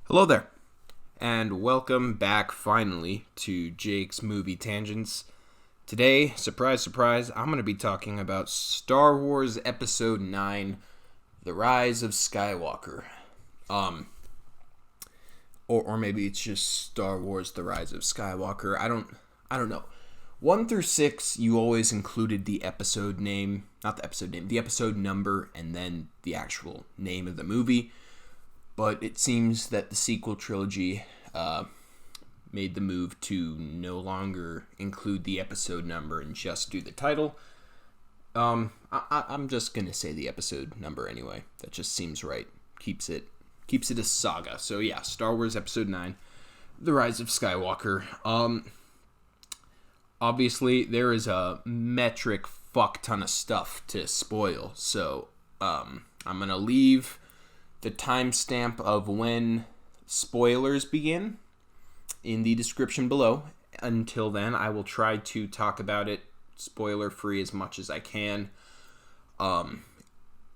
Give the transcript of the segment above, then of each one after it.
Hello there, and welcome back finally to Jake's Movie Tangents. Today, surprise, surprise, I'm going to be talking about Star Wars Episode 9, The Rise of Skywalker. Or maybe it's just Star Wars The Rise of Skywalker. I don't know. 1 through 6, you always included the episode name, not the episode name, the episode number, and then the actual name of the movie. But it seems that the sequel trilogy made the move to no longer include the episode number and just do the title. I'm just going to say the episode number anyway. That just seems right. Keeps it a saga. So yeah, Star Wars Episode 9, The Rise of Skywalker. Obviously, there is a metric fuck ton of stuff to spoil. So I'm going to leave the timestamp of when spoilers begin in the description below. Until then, I will try to talk about it spoiler-free as much as I can.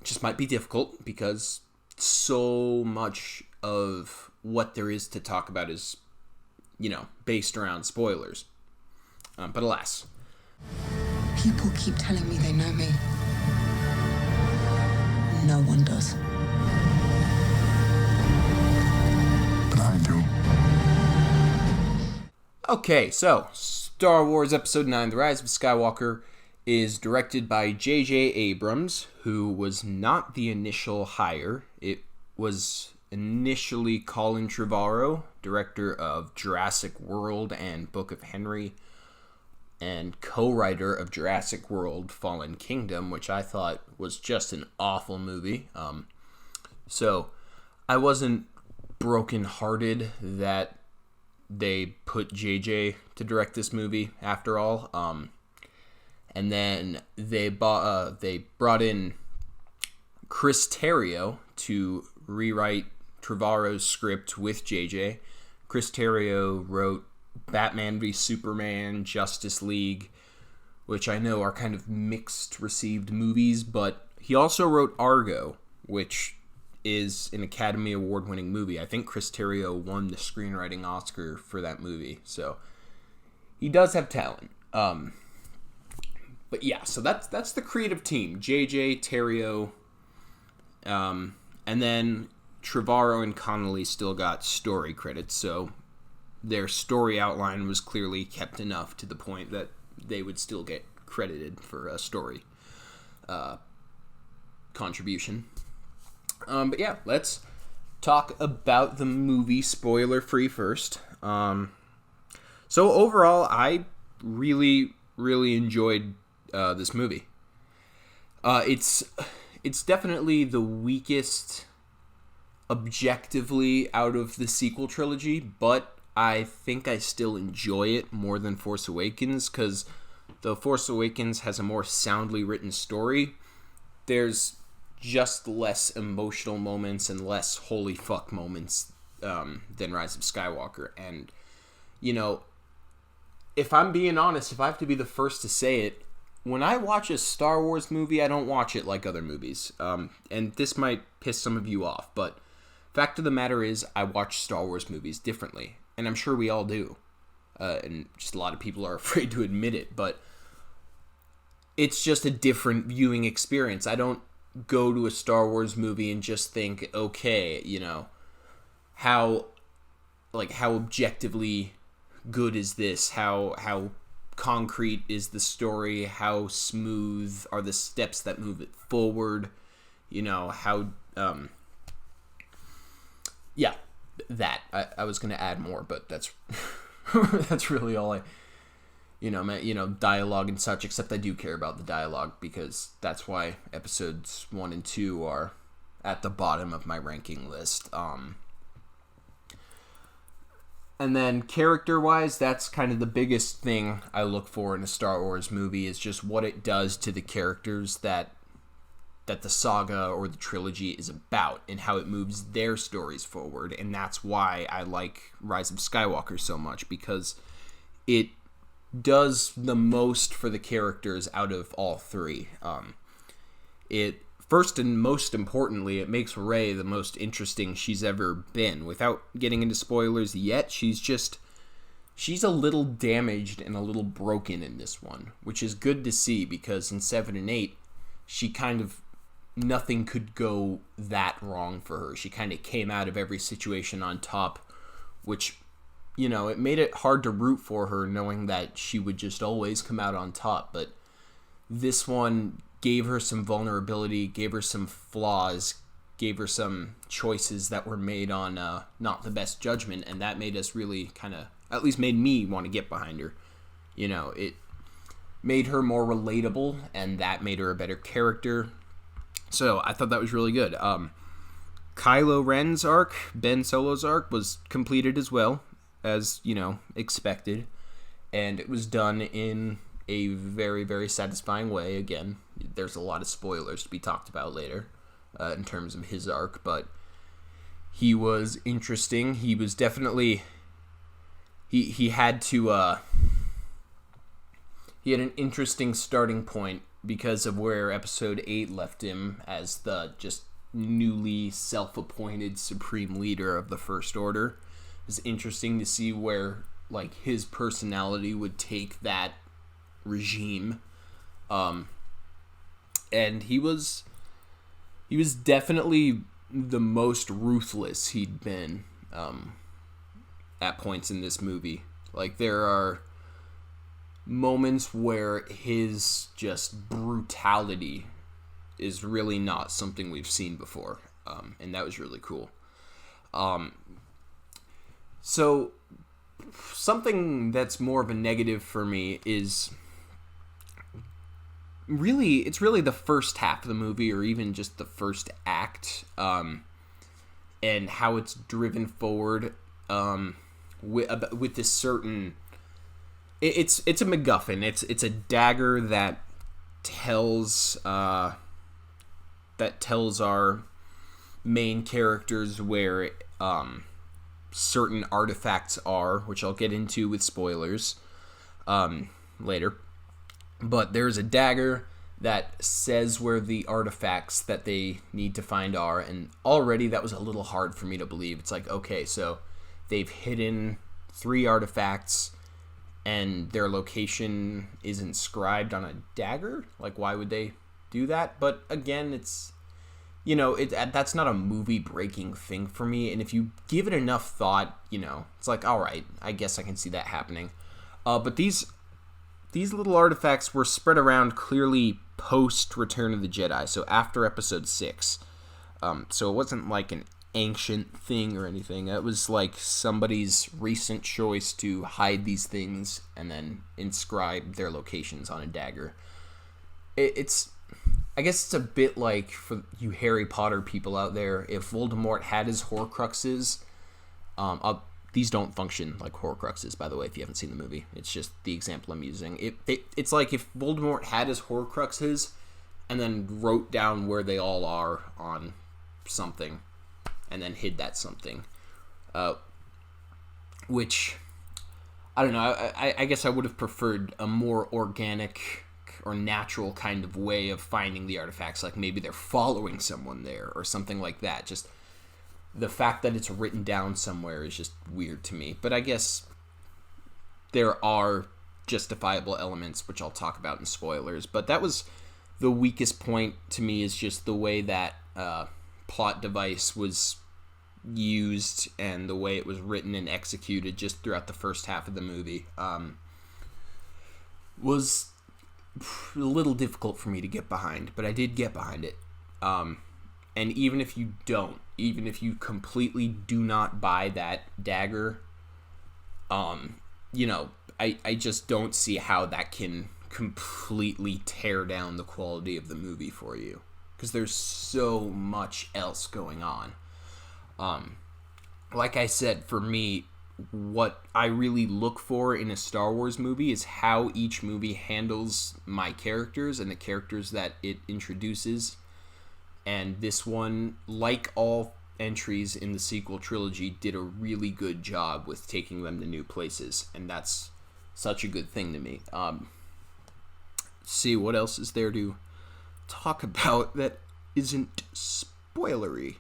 Just might be difficult because so much of what there is to talk about is, based around spoilers. But alas. People keep telling me they know me. No one does. I do. Okay, so Star Wars Episode 9, The Rise of Skywalker is directed by J.J. Abrams, who was not the initial hire. It was initially Colin Trevorrow, director of Jurassic World and Book of Henry, and co-writer of Jurassic World Fallen Kingdom, which I thought was just an awful movie. So I wasn't brokenhearted that they put JJ to direct this movie after all. And then they brought in Chris Terrio to rewrite Trevorrow's script with JJ. Chris Terrio wrote Batman v Superman, Justice League, which I know are kind of mixed received movies, but he also wrote Argo, which is an Academy Award winning movie. I think Chris Terrio won the screenwriting Oscar for that movie, so he does have talent. But yeah, so that's the creative team. JJ, Terrio, and then Trevorrow and Connolly still got story credits, so their story outline was clearly kept enough to the point that they would still get credited for a story contribution. But yeah, let's talk about the movie spoiler-free first. So overall, I really, really enjoyed this movie. It's definitely the weakest objectively out of the sequel trilogy, but I think I still enjoy it more than Force Awakens, because The Force Awakens has a more soundly written story. There's just less emotional moments and less holy fuck moments than Rise of Skywalker. And, if I'm being honest, if I have to be the first to say it, when I watch a Star Wars movie, I don't watch it like other movies. And this might piss some of you off, but fact of the matter is, I watch Star Wars movies differently. And I'm sure we all do. And just a lot of people are afraid to admit it, but it's just a different viewing experience. I don't go to a Star Wars movie and just think, okay, how objectively good is this? How concrete is the story? How smooth are the steps that move it forward? That I was going to add more, but that's that's really all I dialogue and such, except I do care about the dialogue because that's why episodes 1 and 2 are at the bottom of my ranking list. And then character-wise, that's kind of the biggest thing I look for in a Star Wars movie, is just what it does to the characters that the saga or the trilogy is about and how it moves their stories forward. And that's why I like Rise of Skywalker so much, because it does the most for the characters out of all three. It first and most importantly, it makes Rey the most interesting she's ever been. Without getting into spoilers yet, she's a little damaged and a little broken in this one, which is good to see, because in 7 and 8, she kind of, nothing could go that wrong for her. She kind of came out of every situation on top, which, it made it hard to root for her, knowing that she would just always come out on top. But this one gave her some vulnerability, gave her some flaws, gave her some choices that were made on not the best judgment, and that made us really kind of, at least made me want to get behind her. It made her more relatable, and that made her a better character. So I thought that was really good. Kylo Ren's arc, Ben Solo's arc, was completed as well, as, expected. And it was done in a very, very satisfying way. Again, there's a lot of spoilers to be talked about later in terms of his arc, but he was interesting. He was definitely... He had to... He had an interesting starting point because of where Episode 8 left him as the just newly self-appointed supreme leader of the First Order. It's interesting to see where his personality would take that regime. And he was definitely the most ruthless he'd been at points in this movie. There are moments where his just brutality is really not something we've seen before, and that was really cool. So something that's more of a negative for me is it's really the first half of the movie, or even just the first act, and how it's driven forward with this certain... It's a MacGuffin. It's a dagger that tells our main characters where certain artifacts are, which I'll get into with spoilers later. But there's a dagger that says where the artifacts that they need to find are, and already that was a little hard for me to believe. It's okay, so they've hidden 3 artifacts, and their location is inscribed on a dagger? Why would they do that? But again, it's, that's not a movie-breaking thing for me, and if you give it enough thought, it's alright, I guess I can see that happening. But these little artifacts were spread around clearly post-Return of the Jedi, so after Episode 6. So it wasn't an ancient thing or anything. It was somebody's recent choice to hide these things and then inscribe their locations on a dagger. I guess it's a bit for you Harry Potter people out there, if Voldemort had his Horcruxes, these don't function like Horcruxes, by the way, if you haven't seen the movie. It's just the example I'm using. It's like if Voldemort had his Horcruxes and then wrote down where they all are on something, and then hid that something. Which, I don't know, I guess I would have preferred a more organic or natural kind of way of finding the artifacts. Maybe they're following someone there or something like that. Just the fact that it's written down somewhere is just weird to me. But I guess there are justifiable elements, which I'll talk about in spoilers. But that was the weakest point to me, is just the way that plot device was used and the way it was written and executed just throughout the first half of the movie was a little difficult for me to get behind, but I did get behind it. And even if you completely do not buy that dagger, I just don't see how that can completely tear down the quality of the movie for you, because there's so much else going on. Like I said, for me, what I really look for in a Star Wars movie is how each movie handles my characters and the characters that it introduces. And this one, like all entries in the sequel trilogy, did a really good job with taking them to new places, and that's such a good thing to me. See, what else is there to talk about that isn't spoilery.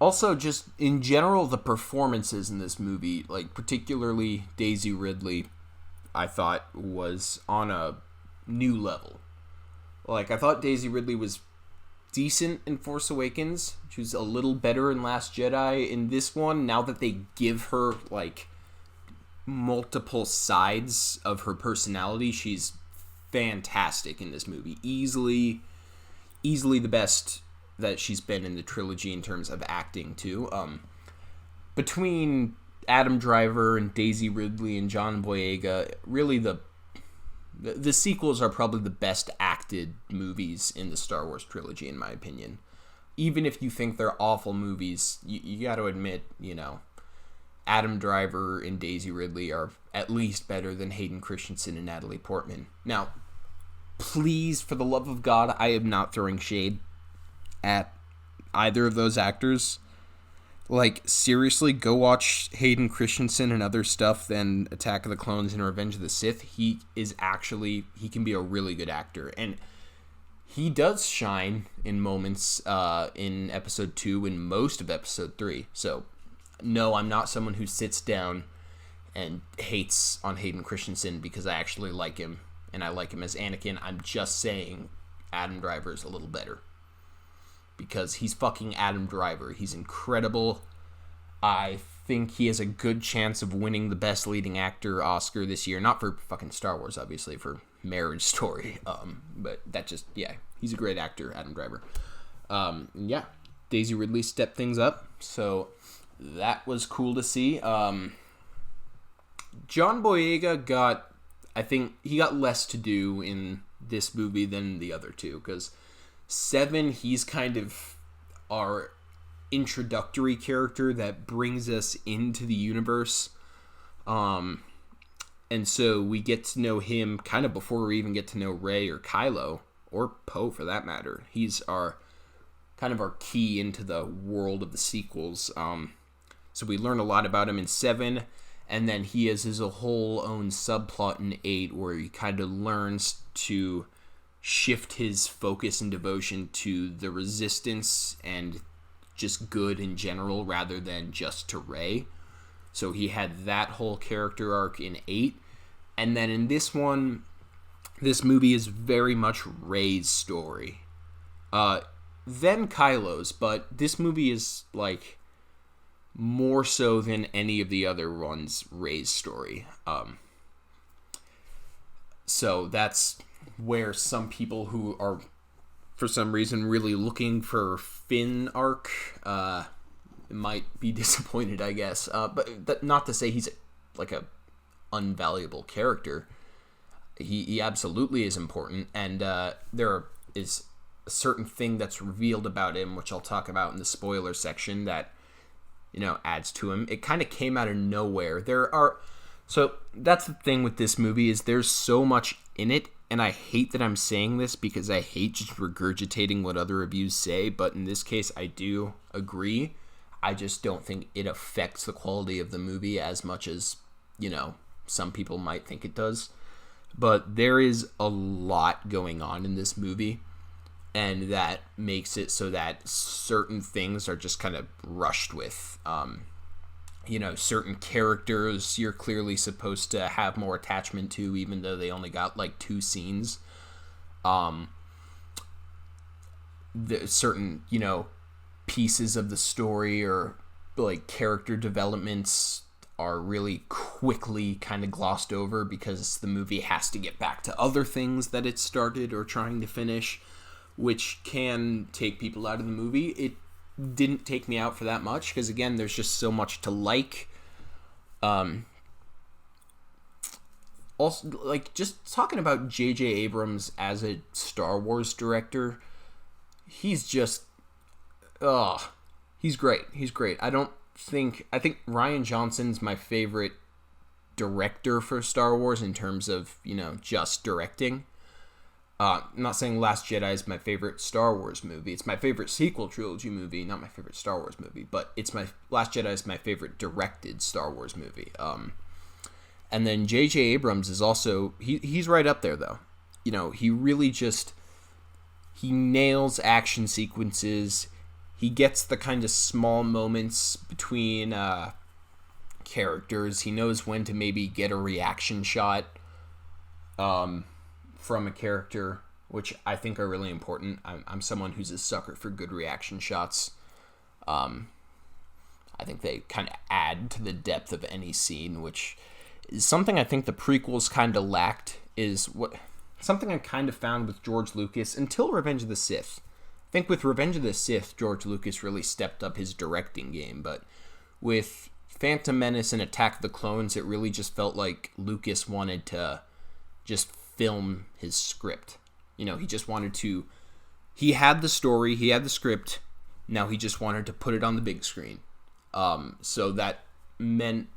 Also, just in general, the performances in this movie, like particularly Daisy Ridley, I thought was on a new level. Like, I thought Daisy Ridley was decent in Force Awakens. She was a little better in Last Jedi. In this one, now that they give her, like, multiple sides of her personality, she's fantastic in this movie. Easily the best that she's been in the trilogy in terms of acting, too. Between Adam Driver and Daisy Ridley and John Boyega, really the sequels are probably the best acted movies in the Star Wars trilogy, in my opinion. Even if you think they're awful movies, you got to admit, Adam Driver and Daisy Ridley are at least better than Hayden Christensen and Natalie Portman. Now, please, for the love of God, I am not throwing shade at either of those actors. Like, seriously, go watch Hayden Christensen and other stuff than Attack of the Clones and Revenge of the Sith. He can be a really good actor. And he does shine in moments in Episode 2 and most of Episode 3. So, no, I'm not someone who sits down and hates on Hayden Christensen because I actually like him, and I like him as Anakin. I'm just saying Adam Driver is a little better. Because he's fucking Adam Driver. He's incredible. I think he has a good chance of winning the Best Leading Actor Oscar this year. Not for fucking Star Wars, obviously, for Marriage Story. But that just, yeah, he's a great actor, Adam Driver. Yeah, Daisy Ridley stepped things up. So that was cool to see. John Boyega I think he got less to do in this movie than the other two. Because 7, he's kind of our introductory character that brings us into the universe. And so we get to know him kind of before we even get to know Rey or Kylo, or Poe for that matter. He's our key into the world of the sequels. So we learn a lot about him in 7, and then he has his whole own subplot in 8 where he kind of learns to shift his focus and devotion to the Resistance and just good in general rather than just to Rey. So he had that whole character arc in 8. And then in this one, this movie is very much Rey's story. Then Kylo's, but this movie is like more so than any of the other ones, Rey's story. So that's where some people who are, for some reason, really looking for Finn arc might be disappointed, I guess. But not to say he's like a unvaluable character. He absolutely is important, and there is a certain thing that's revealed about him, which I'll talk about in the spoiler section, that adds to him. It kind of came out of nowhere. So that's the thing with this movie, is there's so much in it, and I hate that I'm saying this because I hate just regurgitating what other reviews say, but in this case I do agree. I just don't think it affects the quality of the movie as much as, some people might think it does. But there is a lot going on in this movie, and that makes it so that certain things are just kind of rushed with. Certain characters you're clearly supposed to have more attachment to, even though they only got like 2 scenes. Certain, pieces of the story or like character developments are really quickly kind of glossed over because the movie has to get back to other things that it started or trying to finish, which can take people out of the movie. It didn't take me out for that much because, again, there's just so much to like. Also, like, just talking about J.J. Abrams as a Star Wars director, he's just, he's great. He's great. I think Rian Johnson's my favorite director for Star Wars in terms of, just directing. I'm not saying Last Jedi is my favorite Star Wars movie. It's my favorite sequel trilogy movie, not my favorite Star Wars movie. But Last Jedi is my favorite directed Star Wars movie. And then J.J. Abrams is also, he's right up there though. He really just he nails action sequences. He gets the kind of small moments between characters. He knows when to maybe get a reaction shot from a character, which I think are really important. I'm someone who's a sucker for good reaction shots. I think they kind of add to the depth of any scene, which is something I think the prequels kind of lacked. Something I kind of found with George Lucas until Revenge of the Sith. I think with Revenge of the Sith, George Lucas really stepped up his directing game, but with Phantom Menace and Attack of the Clones, it really just felt like Lucas wanted to just film his script. He just wanted to... He had the story, he had the script, now he just wanted to put it on the big screen. So that meant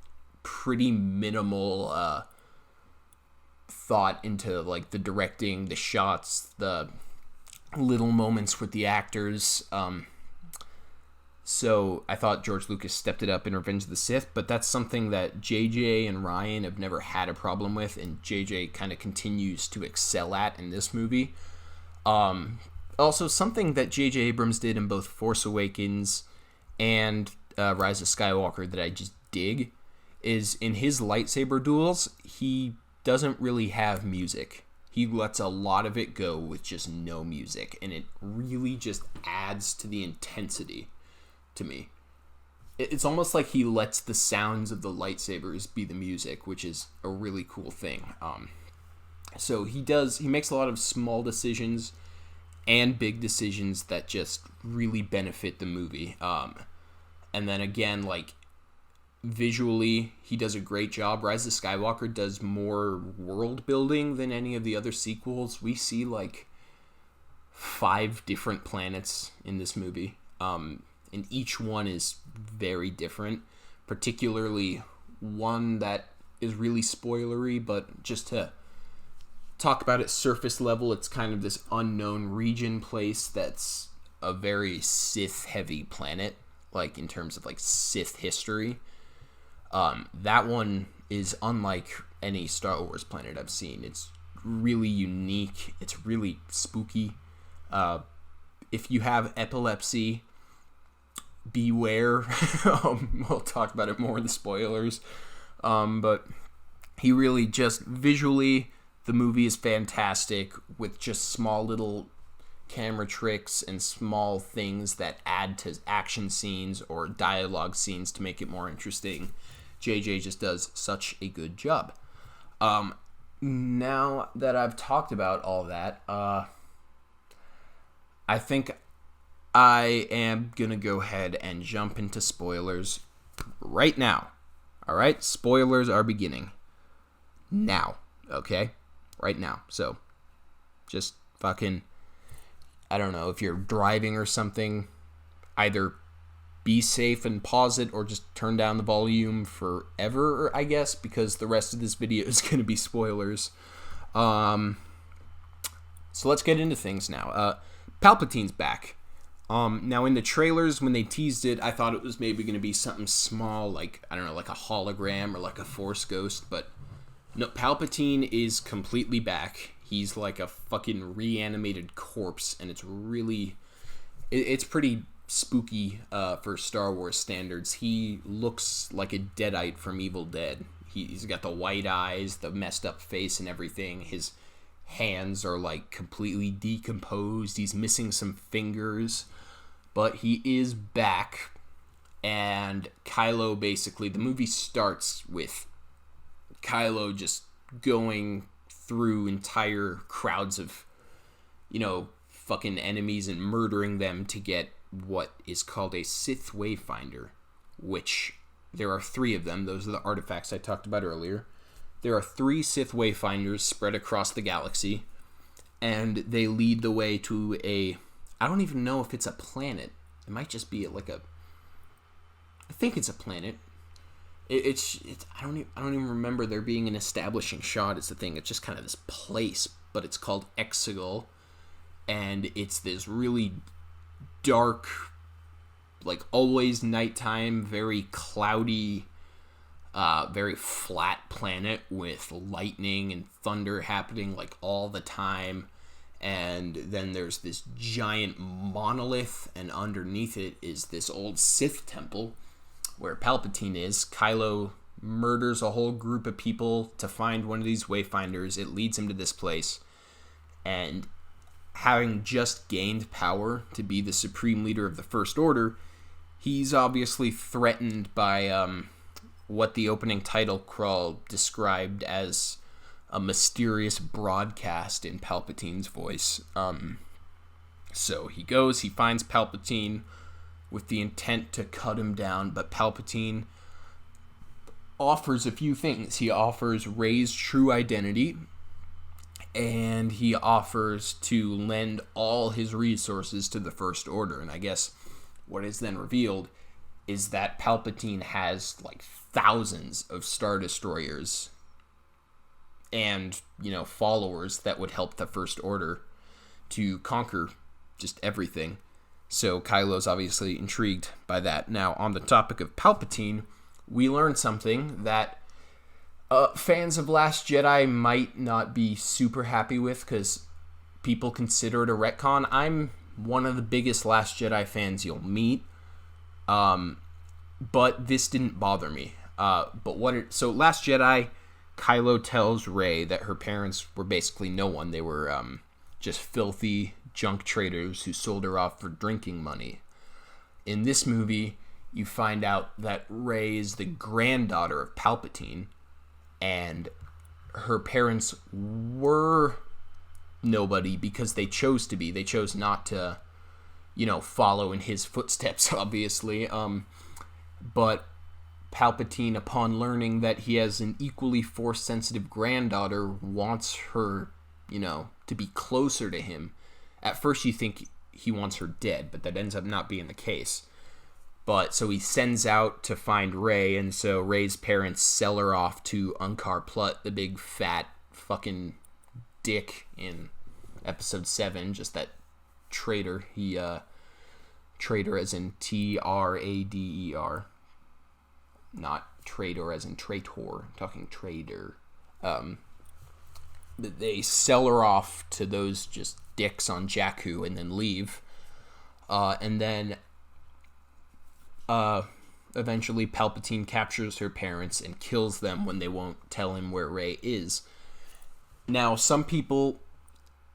pretty minimal thought into like the directing, the shots, the little moments with the actors. So I thought George Lucas stepped it up in Revenge of the Sith, but that's something that JJ and Ryan have never had a problem with, and JJ kind of continues to excel at in this movie. Also, something that JJ Abrams did in both Force Awakens and Rise of Skywalker that I just dig is in his lightsaber duels, he doesn't really have music. He lets a lot of it go with just no music, and it really just adds to the intensity to me. It's almost like he lets the sounds of the lightsabers be the music, which is a really cool thing. So he makes a lot of small decisions and big decisions that just really benefit the movie. And then again, like, visually, he does a great job. Rise of Skywalker does more world building than any of the other sequels. We see like 5 different planets in this movie. And each one is very different, particularly one that is really spoilery, but just to talk about it surface level, it's kind of this unknown region place that's a very Sith-heavy planet, like in terms of like Sith history. That one is unlike any Star Wars planet I've seen. It's really unique. It's really spooky. If you have epilepsy, beware. We'll talk about it more in the spoilers. But he really just visually, the movie is fantastic with just small little camera tricks and small things that add to action scenes or dialogue scenes to make it more interesting. JJ just does such a good job. Now that I've talked about all that, I think I am going to go ahead and jump into spoilers right now. All right? Spoilers are beginning now, okay? Right now. So, just fucking, I don't know, if you're driving or something, either be safe and pause it or just turn down the volume forever, I guess, because the rest of this video is going to be spoilers. So let's get into things now. Palpatine's back. Now in the trailers, when they teased it, I thought it was maybe going to be something small, like, I don't know, like a hologram or like a Force ghost, but no, Palpatine is completely back. He's like a fucking reanimated corpse, and it's pretty spooky for Star Wars standards. He looks like a Deadite from Evil Dead. He's got the white eyes, the messed up face and everything. His hands are like completely decomposed. He's missing some fingers, but he is back. And Kylo, basically, the movie starts with Kylo just going through entire crowds of, fucking enemies and murdering them to get what is called a Sith Wayfinder, which there are 3 of them. Those are the artifacts I talked about earlier. There are 3 Sith Wayfinders spread across the galaxy, and they lead the way to I don't even know if it's a planet. It might just be I think it's a planet. I don't even remember there being an establishing shot. It's the thing. It's just kind of this place, but it's called Exegol, and it's this really dark, like always nighttime, very cloudy, very flat planet with lightning and thunder happening like all the time, And then there's this giant monolith, and underneath it is this old Sith temple where Palpatine is. Kylo murders a whole group of people to find one of these wayfinders. It leads him to this place, and having just gained power to be the supreme leader of the First Order, he's obviously threatened by what the opening title crawl described as a mysterious broadcast in Palpatine's voice. So he goes, he finds Palpatine with the intent to cut him down, but Palpatine offers a few things. He offers Rey's true identity, and he offers to lend all his resources to the First Order. And I guess what is then revealed is that Palpatine has like thousands of Star Destroyers and, followers that would help the First Order to conquer just everything. So Kylo's obviously intrigued by that. Now, on the topic of Palpatine, we learned something that fans of Last Jedi might not be super happy with, because people consider it a retcon. I'm one of the biggest Last Jedi fans you'll meet, but this didn't bother me. So Last Jedi, Kylo tells Rey that her parents were basically no one. They were just filthy junk traders who sold her off for drinking money. In this movie, you find out that Rey is the granddaughter of Palpatine, and her parents were nobody because they chose to be. They chose not to, follow in his footsteps, obviously. But Palpatine, upon learning that he has an equally Force-sensitive granddaughter, wants her, to be closer to him. At first you think he wants her dead, but that ends up not being the case. But so he sends out to find Rey, and so Rey's parents sell her off to Unkar Plutt, the big fat fucking dick in Episode 7, just that traitor. He, traitor as in Trader, not traitor as in traitor. I'm talking trader. They sell her off to those just dicks on Jakku and then leave. And then eventually Palpatine captures her parents and kills them when they won't tell him where Rey is. Now, some people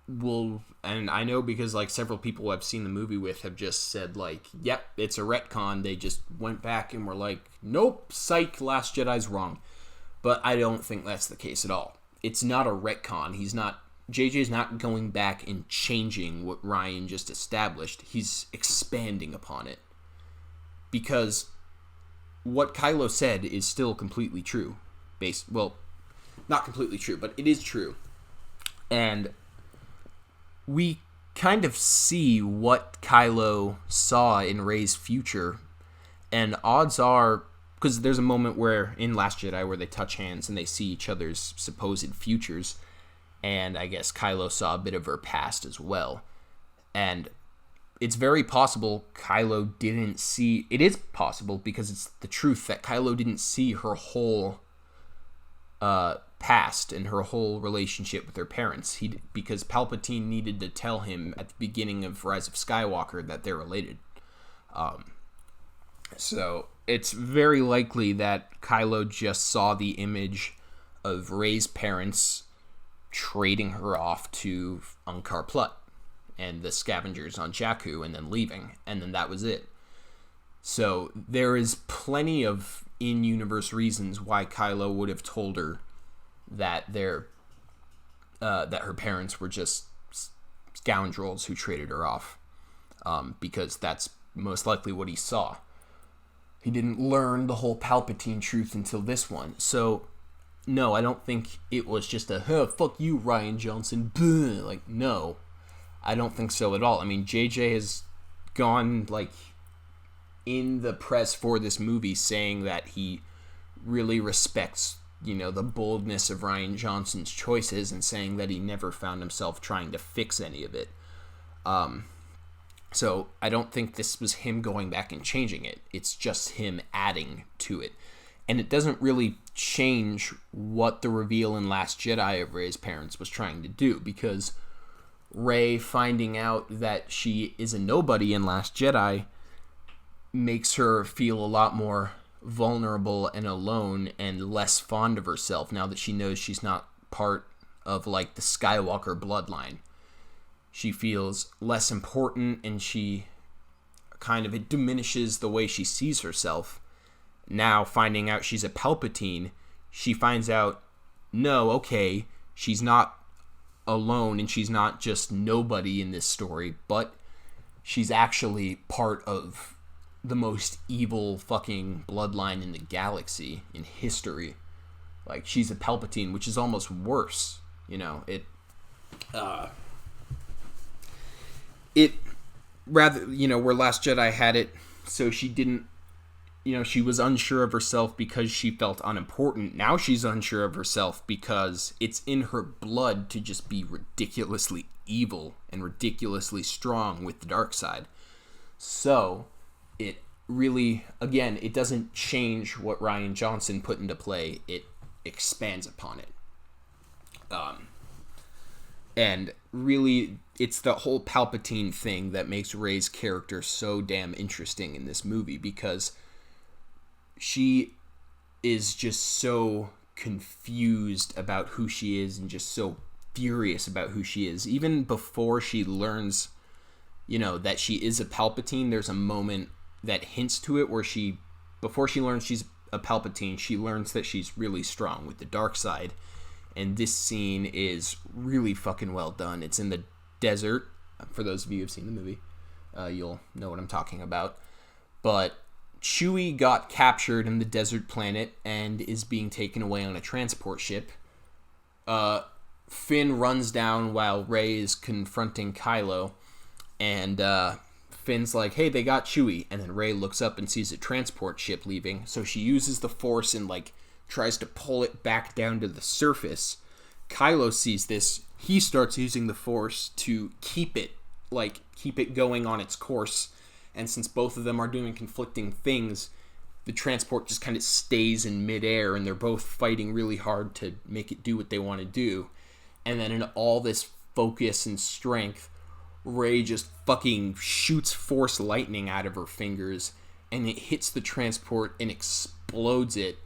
will, and I know because several people I've seen the movie with have just said yep, it's a retcon. They just went back and were like, nope, psych, Last Jedi's wrong. But I don't think that's the case at all. It's not a retcon. JJ's not going back and changing what Ryan just established. He's expanding upon it. Because what Kylo said is still completely true. Not completely true, but it is true. And we kind of see what Kylo saw in Rey's future. And odds are, because there's a moment where in Last Jedi where they touch hands and they see each other's supposed futures. And I guess Kylo saw a bit of her past as well. And it's very possible Kylo didn't see... It is possible, because it's the truth, that Kylo didn't see her whole past and her whole relationship with her parents. Because Palpatine needed to tell him at the beginning of Rise of Skywalker that they're related. So it's very likely that Kylo just saw the image of Rey's parents trading her off to Unkar Plutt and the scavengers on Jakku, and then leaving, and then that was it. So there is plenty of in-universe reasons why Kylo would have told her that that her parents were just scoundrels who traded her off, because that's most likely what he saw. He didn't learn the whole Palpatine truth until this one. So no, I don't think it was just a fuck you, Rian Johnson. No, I don't think so at all. I mean, JJ has gone in the press for this movie saying that he really respects, the boldness of Rian Johnson's choices, and saying that he never found himself trying to fix any of it. So I don't think this was him going back and changing it. It's just him adding to it. And it doesn't really change what the reveal in Last Jedi of Rey's parents was trying to do, because Rey finding out that she is a nobody in Last Jedi makes her feel a lot more vulnerable and alone and less fond of herself now that she knows she's not part of like the Skywalker bloodline. She feels less important, and she it diminishes the way she sees herself. Now finding out she's a Palpatine, she finds out, no, okay, she's not alone and she's not just nobody in this story, but she's actually part of the most evil fucking bloodline in the galaxy, in history. Like, she's a Palpatine, which is almost worse. You know, rather, you know, where Last Jedi had it, so she didn't, you know, she was unsure of herself because she felt unimportant. Now she's unsure of herself because it's in her blood to just be ridiculously evil and ridiculously strong with the dark side. So it really, again, it doesn't change what Rian Johnson put into play. It expands upon it. And really, it's the whole Palpatine thing that makes Rey's character so damn interesting in this movie, because she is just so confused about who she is and just so furious about who she is. Even before she learns, you know, that she is a Palpatine, there's a moment that hints to it where before she learns she's a Palpatine, she learns that she's really strong with the dark side. And this scene is really fucking well done. It's in the desert. For those of you who've seen the movie, you'll know what I'm talking about. But Chewie got captured in the desert planet and is being taken away on a transport ship. Finn runs down while Rey is confronting Kylo, and Finn's like, hey, they got Chewie. And then Rey looks up and sees a transport ship leaving, so she uses the Force and like tries to pull it back down to the surface. Kylo sees this. He starts using the Force to keep it going on its course. And since both of them are doing conflicting things, the transport just kind of stays in midair, and they're both fighting really hard to make it do what they want to do. And then in all this focus and strength, Rey just fucking shoots Force lightning out of her fingers, and it hits the transport and explodes it.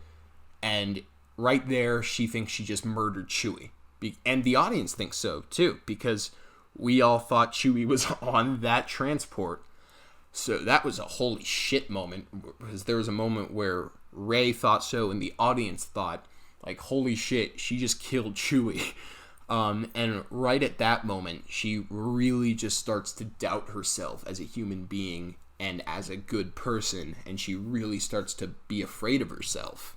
And right there, she thinks she just murdered Chewie. And the audience thinks so, too, because we all thought Chewie was on that transport. So that was a holy shit moment, because there was a moment where Rey thought so, and the audience thought, like, holy shit, she just killed Chewie. And right at that moment, she really just starts to doubt herself as a human being and as a good person, and she really starts to be afraid of herself.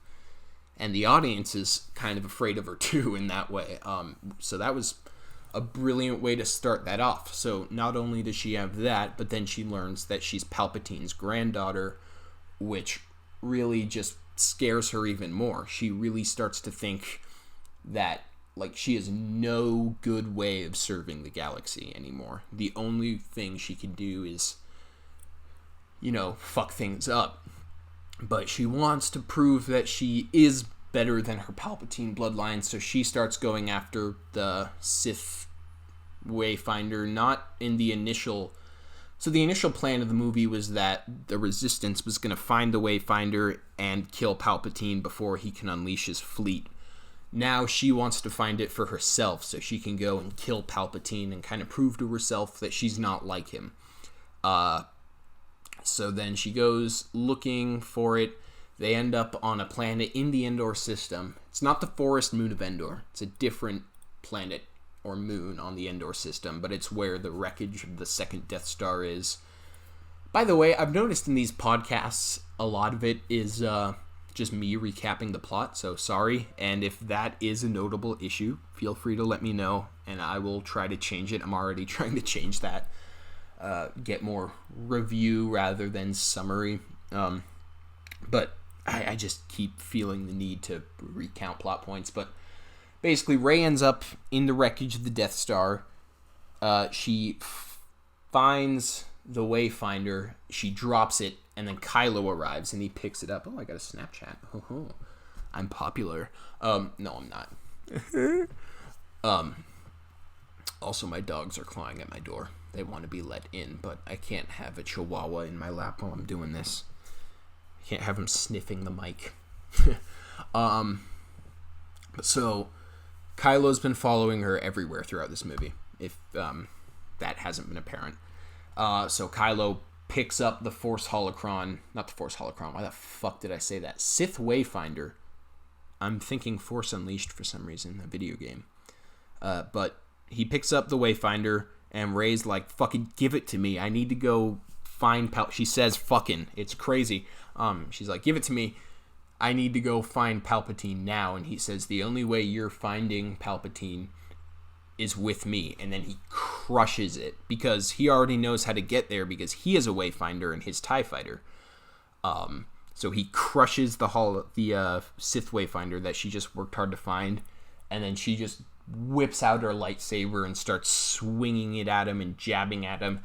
And the audience is kind of afraid of her too in that way. So that was a brilliant way to start that off. So not only does she have that, but then she learns that she's Palpatine's granddaughter, which really just scares her even more. She really starts to think that, like, she has no good way of serving the galaxy anymore. The only thing she can do is, you know, fuck things up. But she wants to prove that she is better than her Palpatine bloodline, so she starts going after the Sith Wayfinder, not in the initial... So the initial plan of the movie was that the Resistance was going to find the Wayfinder and kill Palpatine before he can unleash his fleet. Now she wants to find it for herself, so she can go and kill Palpatine and kind of prove to herself that she's not like him. So then she goes looking for it. They end up on a planet in the Endor system. It's not the forest moon of Endor. It's a different planet or moon on the Endor system, but it's where the wreckage of the second Death Star is. By the way, I've noticed in these podcasts, a lot of it is just me recapping the plot, so sorry. And if that is a notable issue, feel free to let me know, and I will try to change it. I'm already trying to change that. Get more review rather than summary. But I just keep feeling the need to recount plot points. But basically, Rey ends up in the wreckage of the Death Star. She finds the Wayfinder. She drops it, and then Kylo arrives, and he picks it up. Oh, I got a Snapchat. Oh, I'm popular. No, I'm not. Also, my dogs are clawing at my door. They want to be let in, but I can't have a chihuahua in my lap while I'm doing this. I can't have him sniffing the mic. So, Kylo's been following her everywhere throughout this movie, if that hasn't been apparent. So Kylo picks up the Force Holocron, not the Force Holocron, why the fuck did I say that? Sith Wayfinder. I'm thinking Force Unleashed for some reason, a video game. But he picks up the Wayfinder, and Rey's like, fucking give it to me. I need to go find She says fucking. It's crazy. She's like, give it to me. I need to go find Palpatine now. And he says, the only way you're finding Palpatine is with me. And then he crushes it because he already knows how to get there because he is a Wayfinder and his TIE fighter. So he crushes the Sith Wayfinder that she just worked hard to find. And then she just whips out her lightsaber and starts swinging it at him and jabbing at him.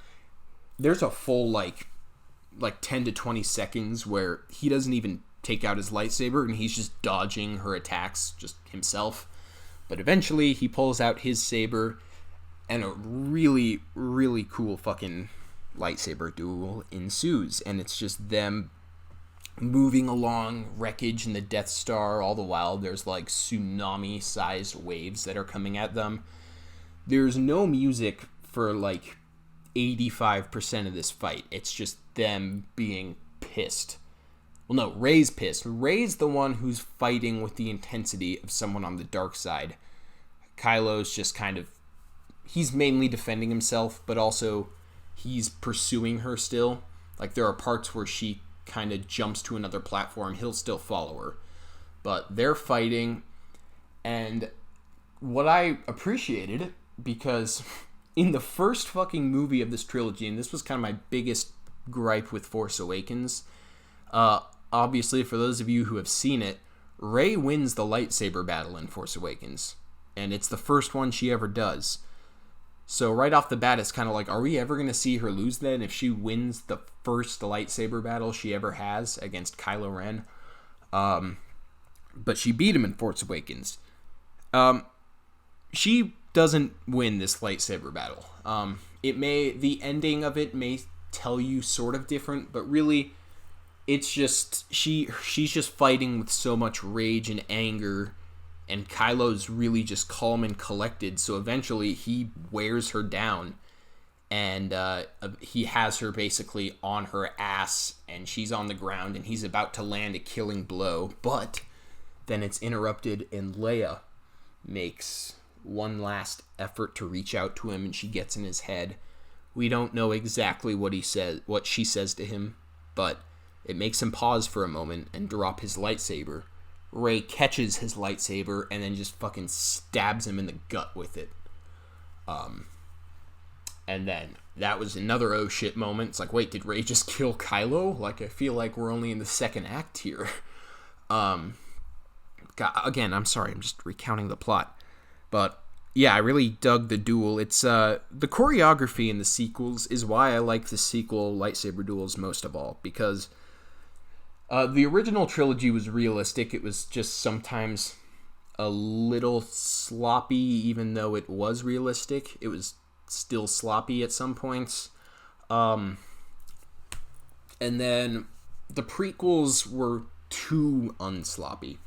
There's a full like 10 to 20 seconds where he doesn't even take out his lightsaber and he's just dodging her attacks just himself. But eventually he pulls out his saber and a really, really cool fucking lightsaber duel ensues. And it's just them moving along wreckage in the Death Star. All the while there's like tsunami-sized waves that are coming at them. There's no music for like 85% of this fight. It's just them being pissed. Well, no, Rey's pissed. Rey's the one who's fighting with the intensity of someone on the dark side. Kylo's just kind of... He's mainly defending himself, but also he's pursuing her still. Like, there are parts where she kind of jumps to another platform. He'll still follow her. But they're fighting, and what I appreciated, because in the first fucking movie of this trilogy, and this was kind of my biggest gripe with Force Awakens, obviously, for those of you who have seen it, Rey wins the lightsaber battle in Force Awakens. And it's the first one she ever does. So right off the bat, it's kind of like, are we ever going to see her lose then if she wins the first lightsaber battle she ever has against Kylo Ren? But she beat him in Force Awakens. She doesn't win this lightsaber battle. The ending of it may tell you sort of different, but really... It's just, she's just fighting with so much rage and anger, and Kylo's really just calm and collected, so eventually he wears her down, and he has her basically on her ass, and she's on the ground, and he's about to land a killing blow, but then it's interrupted, and Leia makes one last effort to reach out to him, and she gets in his head. We don't know exactly what she says to him, but it makes him pause for a moment and drop his lightsaber. Rey catches his lightsaber and then just fucking stabs him in the gut with it. And then that was another oh shit moment. It's like, wait, did Rey just kill Kylo? Like, I feel like we're only in the second act here. God, again, I'm sorry, I'm just recounting the plot. But yeah, I really dug the duel. It's the choreography in the sequels is why I like the sequel lightsaber duels most of all, because the original trilogy was realistic. It was just sometimes a little sloppy, even though it was realistic. It was still sloppy at some points. And then the prequels were too unsloppy.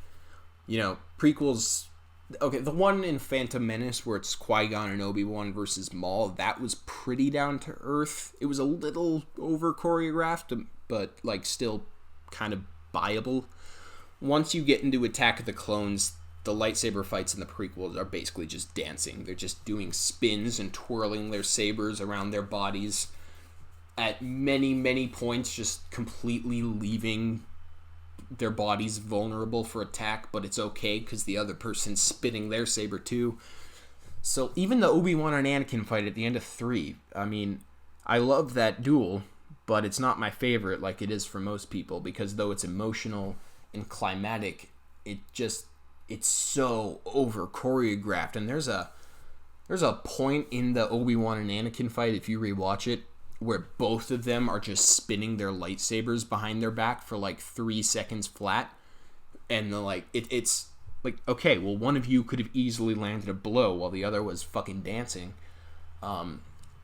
You know, prequels... Okay, the one in Phantom Menace where it's Qui-Gon and Obi-Wan versus Maul, that was pretty down to earth. It was a little over-choreographed, but, like, still kind of buyable. Once you get into Attack of the Clones, the lightsaber fights in the prequels are basically just dancing. They're just doing spins and twirling their sabers around their bodies at many, many points, just completely leaving their bodies vulnerable for attack, but it's okay because the other person's spinning their saber too. So even the Obi-Wan and Anakin fight at the end of 3, I mean, I love that duel, but it's not my favorite like it is for most people, because though it's emotional and climatic, it's so over choreographed. And there's a point in the Obi-Wan and Anakin fight, if you rewatch it, where both of them are just spinning their lightsabers behind their back for like 3 seconds flat, and it's like, okay, well, one of you could have easily landed a blow while the other was fucking dancing.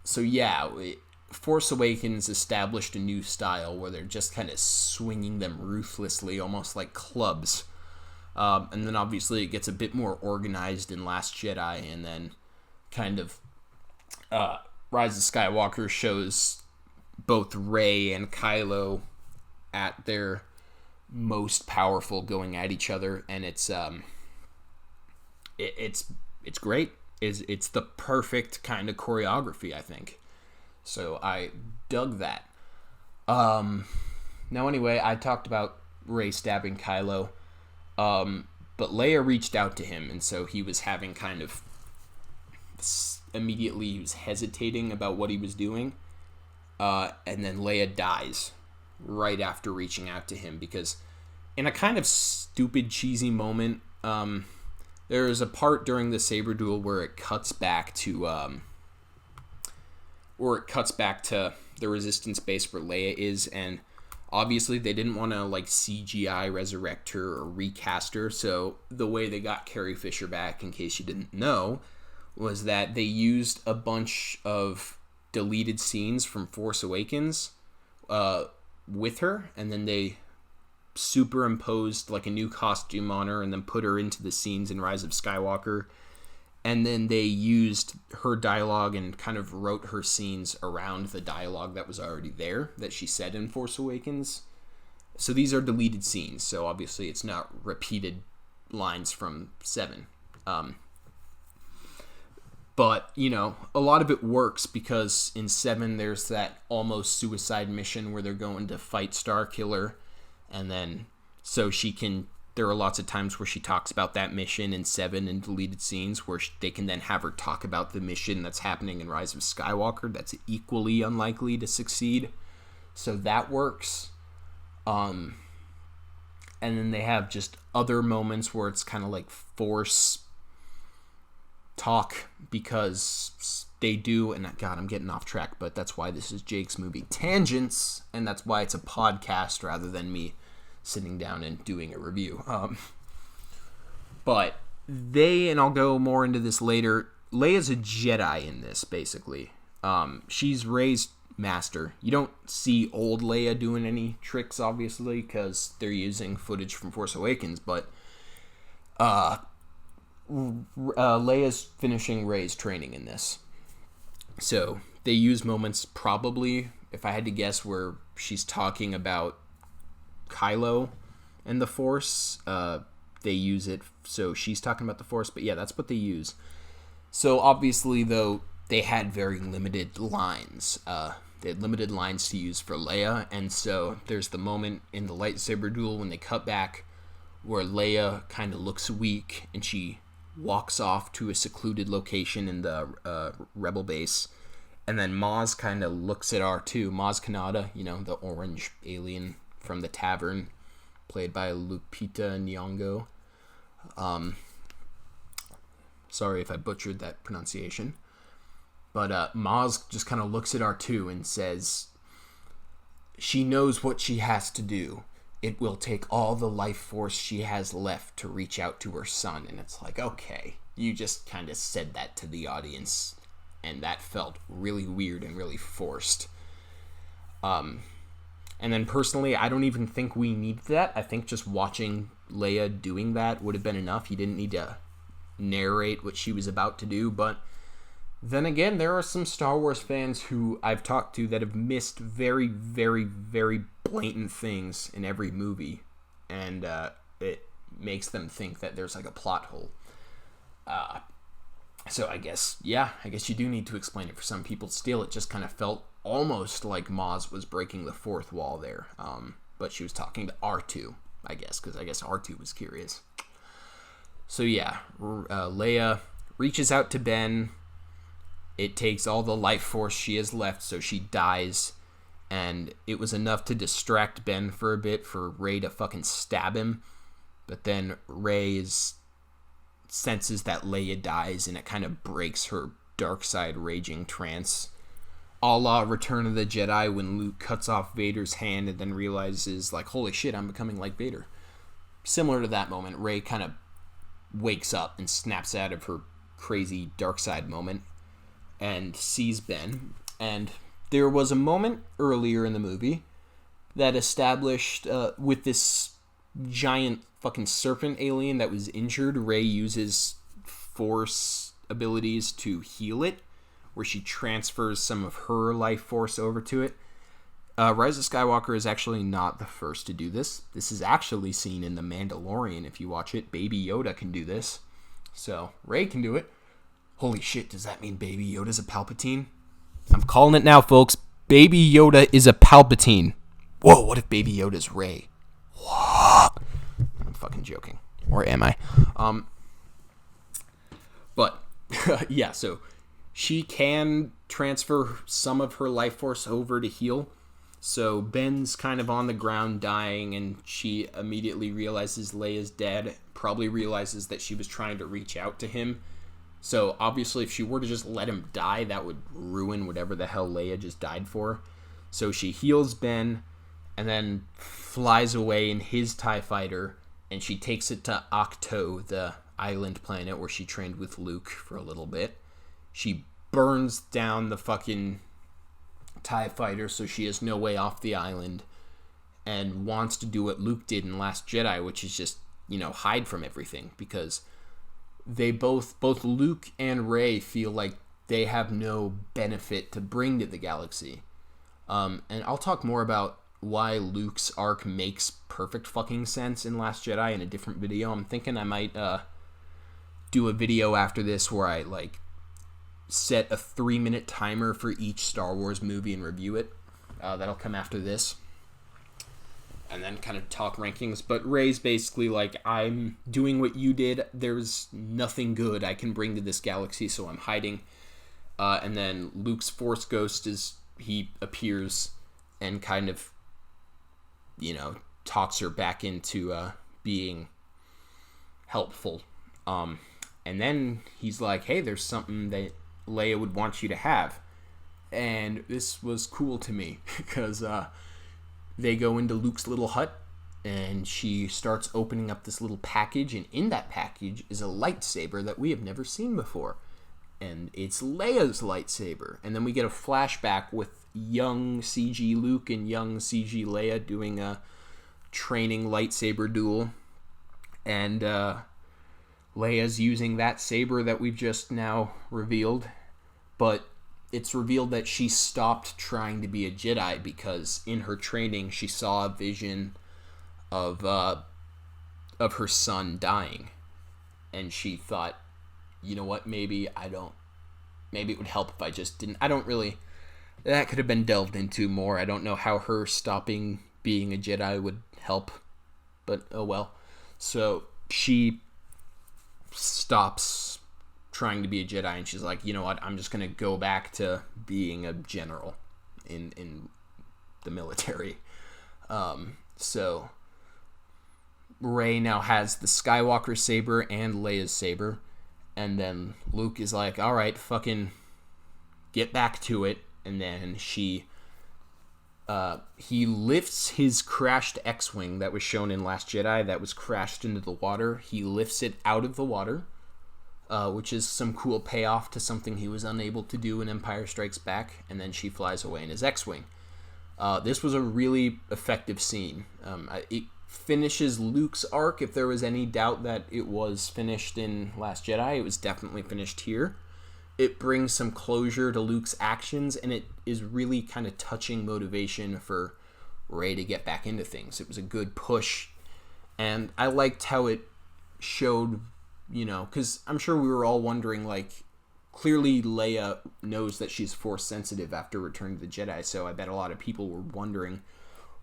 So yeah, Force Awakens established a new style where they're just kind of swinging them ruthlessly, almost like clubs. And then obviously it gets a bit more organized in Last Jedi, and then kind of Rise of Skywalker shows both Rey and Kylo at their most powerful, going at each other, and it's great. It's the perfect kind of choreography, I think. So I dug that. Now anyway, I talked about Rey stabbing Kylo, but Leia reached out to him, and so he was having kind of immediately he was hesitating about what he was doing, and then Leia dies right after reaching out to him, because in a kind of stupid, cheesy moment, there is a part during the saber duel where it cuts back to the Resistance base where Leia is, and obviously they didn't want to like CGI resurrect her or recast her, so the way they got Carrie Fisher back, in case you didn't know, was that they used a bunch of deleted scenes from Force Awakens with her, and then they superimposed like a new costume on her and then put her into the scenes in Rise of Skywalker, and then they used her dialogue and kind of wrote her scenes around the dialogue that was already there that she said in Force Awakens. So these are deleted scenes, so obviously it's not repeated lines from 7. But, you know, a lot of it works because in 7 there's that almost suicide mission where they're going to fight Starkiller, and then so there are lots of times where she talks about that mission in 7 in deleted scenes where they can then have her talk about the mission that's happening in Rise of Skywalker that's equally unlikely to succeed. So that works. And then they have just other moments where it's kind of like Force talk, because they do, and God, I'm getting off track, but that's why this is Jake's Movie Tangents, and that's why it's a podcast rather than me sitting down and doing a review. But and I'll go more into this later, Leia's a Jedi in this, basically. She's Rey's master. You don't see old Leia doing any tricks, obviously, because they're using footage from Force Awakens, but Leia's finishing Rey's training in this. So they use moments, probably, if I had to guess, where she's talking about Kylo and the Force. They use it, so she's talking about the Force, but yeah, that's what they use. So obviously, though, they had very limited lines. They had limited lines to use for Leia, and so there's the moment in the lightsaber duel when they cut back where Leia kind of looks weak, and she walks off to a secluded location in the Rebel base, and then Maz kind of looks at R2, Maz Kanata, you know, the orange alien from the tavern, played by Lupita Nyong'o. Sorry if I butchered that pronunciation. But Maz just kind of looks at R2 and says, she knows what she has to do. It will take all the life force she has left to reach out to her son. And it's like, okay, you just kind of said that to the audience, and that felt really weird and really forced. And then personally, I don't even think we needed that. I think just watching Leia doing that would have been enough. You didn't need to narrate what she was about to do. But then again, there are some Star Wars fans who I've talked to that have missed very, very, very blatant things in every movie. And it makes them think that there's like a plot hole. So I guess you do need to explain it for some people. Still, it just kind of felt almost like Maz was breaking the fourth wall there. But she was talking to R2, I guess, because I guess R2 was curious. So yeah, Leia reaches out to Ben. It takes all the life force she has left, so she dies. And it was enough to distract Ben for a bit for Rey to fucking stab him. But then Rey senses that Leia dies, and it kind of breaks her dark side raging trance. A la Return of the Jedi, when Luke cuts off Vader's hand and then realizes, like, holy shit, I'm becoming like Vader. Similar to that moment, Rey kind of wakes up and snaps out of her crazy dark side moment. and sees Ben. And there was a moment earlier in the movie that established with this giant fucking serpent alien that was injured, Rey uses force abilities to heal it, where she transfers some of her life force over to it. Rise of Skywalker is actually not the first to do this. This is actually seen in The Mandalorian. If you watch it, Baby Yoda can do this. So, Rey can do it. Holy shit, does that mean Baby Yoda's a Palpatine? I'm calling it now, folks. Baby Yoda is a Palpatine. Whoa, what if Baby Yoda's Rey? What? I'm fucking joking. Or am I? But, yeah, so she can transfer some of her life force over to heal. So Ben's kind of on the ground dying, and she immediately realizes Leia's dead, probably realizes that she was trying to reach out to him. So obviously if she were to just let him die, that would ruin whatever the hell Leia just died for. So she heals Ben, and then flies away in his TIE fighter, and she takes it to Ahch-To, the island planet where she trained with Luke for a little bit. She burns down the fucking TIE fighter so she has no way off the island, and wants to do what Luke did in Last Jedi, which is just, hide from everything, because they both Luke and Rey feel like they have no benefit to bring to the galaxy. And I'll talk more about why Luke's arc makes perfect fucking sense in Last Jedi in a different video. I'm thinking I might do a video after this where I set a 3-minute timer for each Star Wars movie and review it. That'll come after this. And then kind of talk rankings. But Rey's basically like, I'm doing what you did. There's nothing good I can bring to this galaxy, so I'm hiding. And then Luke's Force Ghost he appears and kind of, talks her back into being helpful. And then he's like, hey, there's something that Leia would want you to have. And this was cool to me because they go into Luke's little hut, and she starts opening up this little package, and in that package is a lightsaber that we have never seen before. And it's Leia's lightsaber. And then we get a flashback with young CG Luke and young CG Leia doing a training lightsaber duel. And Leia's using that saber that we've just now revealed, but it's revealed that she stopped trying to be a Jedi because in her training she saw a vision of her son dying, and she thought, you know what, maybe it would help if I just didn't. That could have been delved into more. I don't know how her stopping being a Jedi would help, but oh well. So she stops trying to be a Jedi, and she's like, you know what, I'm just going to go back to being a general in the military. So Rey now has the Skywalker saber and Leia's saber, and then Luke is like, all right, fucking get back to it. And then he lifts his crashed X-Wing that was shown in Last Jedi that was crashed into the water. He lifts it out of the water, which is some cool payoff to something he was unable to do in Empire Strikes Back, and then she flies away in his X-Wing. This was a really effective scene. It finishes Luke's arc. If there was any doubt that it was finished in Last Jedi, it was definitely finished here. It brings some closure to Luke's actions, and it is really kind of touching motivation for Rey to get back into things. It was a good push, and I liked how it showed, because I'm sure we were all wondering, clearly Leia knows that she's Force sensitive after Return of the Jedi, so I bet a lot of people were wondering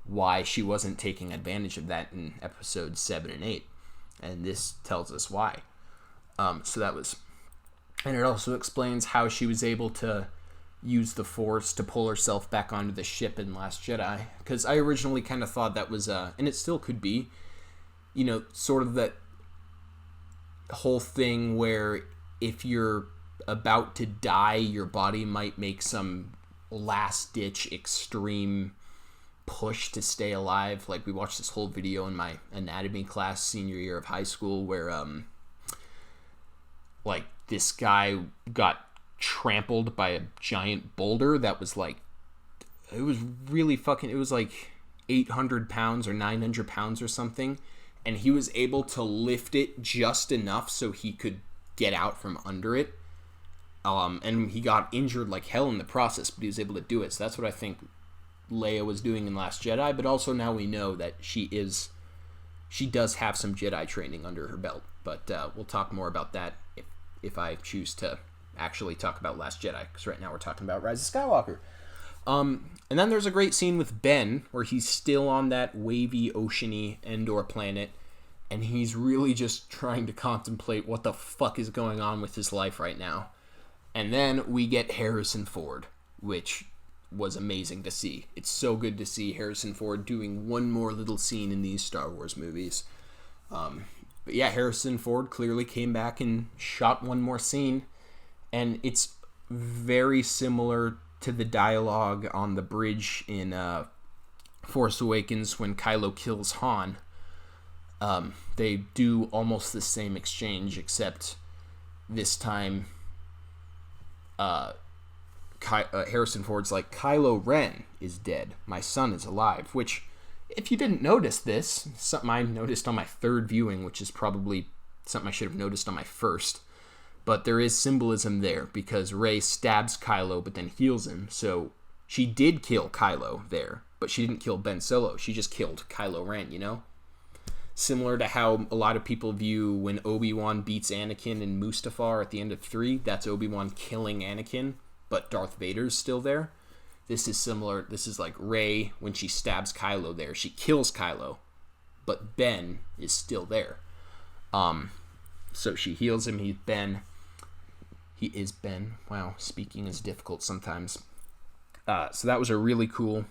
why she wasn't taking advantage of that in episodes 7 and 8, and this tells us why. So that was... And it also explains how she was able to use the Force to pull herself back onto the ship in Last Jedi. Because I originally kind of thought that was, and it still could be, sort of that whole thing where if you're about to die, your body might make some last-ditch extreme push to stay alive. Like, we watched this whole video in my anatomy class senior year of high school where, this guy got trampled by a giant boulder that was like, it was really fucking, it was like 800 pounds or 900 pounds or something, and he was able to lift it just enough so he could get out from under it. And he got injured like hell in the process, but he was able to do it. So that's what I think Leia was doing in Last Jedi, but also now we know that she does have some Jedi training under her belt. But we'll talk more about that if I choose to actually talk about Last Jedi, because right now we're talking about Rise of Skywalker. And then there's a great scene with Ben where he's still on that wavy, oceany Endor planet, and he's really just trying to contemplate what the fuck is going on with his life right now. And then we get Harrison Ford, which was amazing to see. It's so good to see Harrison Ford doing one more little scene in these Star Wars movies. But yeah, Harrison Ford clearly came back and shot one more scene, and it's very similar to the dialogue on the bridge in Force Awakens when Kylo kills Han. They do almost the same exchange, except this time Harrison Ford's like, Kylo Ren is dead, my son is alive, which, if you didn't notice this, something I noticed on my third viewing, which is probably something I should have noticed on my first, but there is symbolism there, because Rey stabs Kylo but then heals him, so she did kill Kylo there, but she didn't kill Ben Solo, she just killed Kylo Ren, you know? Similar to how a lot of people view when Obi-Wan beats Anakin in Mustafar at the end of 3, that's Obi-Wan killing Anakin, but Darth Vader's still there. This is similar. This is like Rey, when she stabs Kylo there, she kills Kylo, but Ben is still there. So she heals him, he's Ben. He is Ben. Wow, speaking is difficult sometimes. So that was a really cool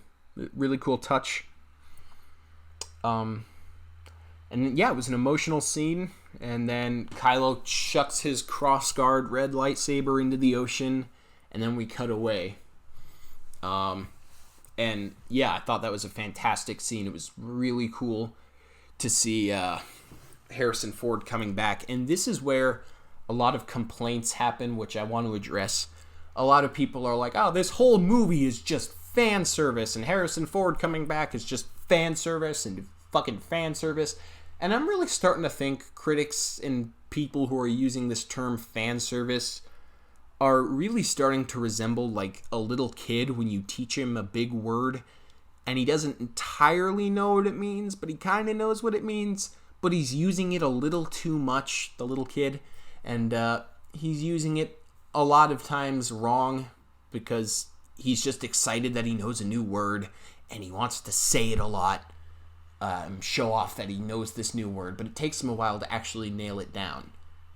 touch. And yeah, it was an emotional scene. And then Kylo chucks his crossguard red lightsaber into the ocean. And then we cut away. And yeah, I thought that was a fantastic scene. It was really cool to see Harrison Ford coming back. And this is where a lot of complaints happen, which I want to address. A lot of people are like, oh, this whole movie is just fan service. And Harrison Ford coming back is just fan service and fucking fan service. And I'm really starting to think critics and people who are using this term fan service are really starting to resemble like a little kid when you teach him a big word and he doesn't entirely know what it means, but he kind of knows what it means, but he's using it a little too much, the little kid, and he's using it a lot of times wrong because he's just excited that he knows a new word and he wants to say it a lot. Show off that he knows this new word, but it takes him a while to actually nail it down,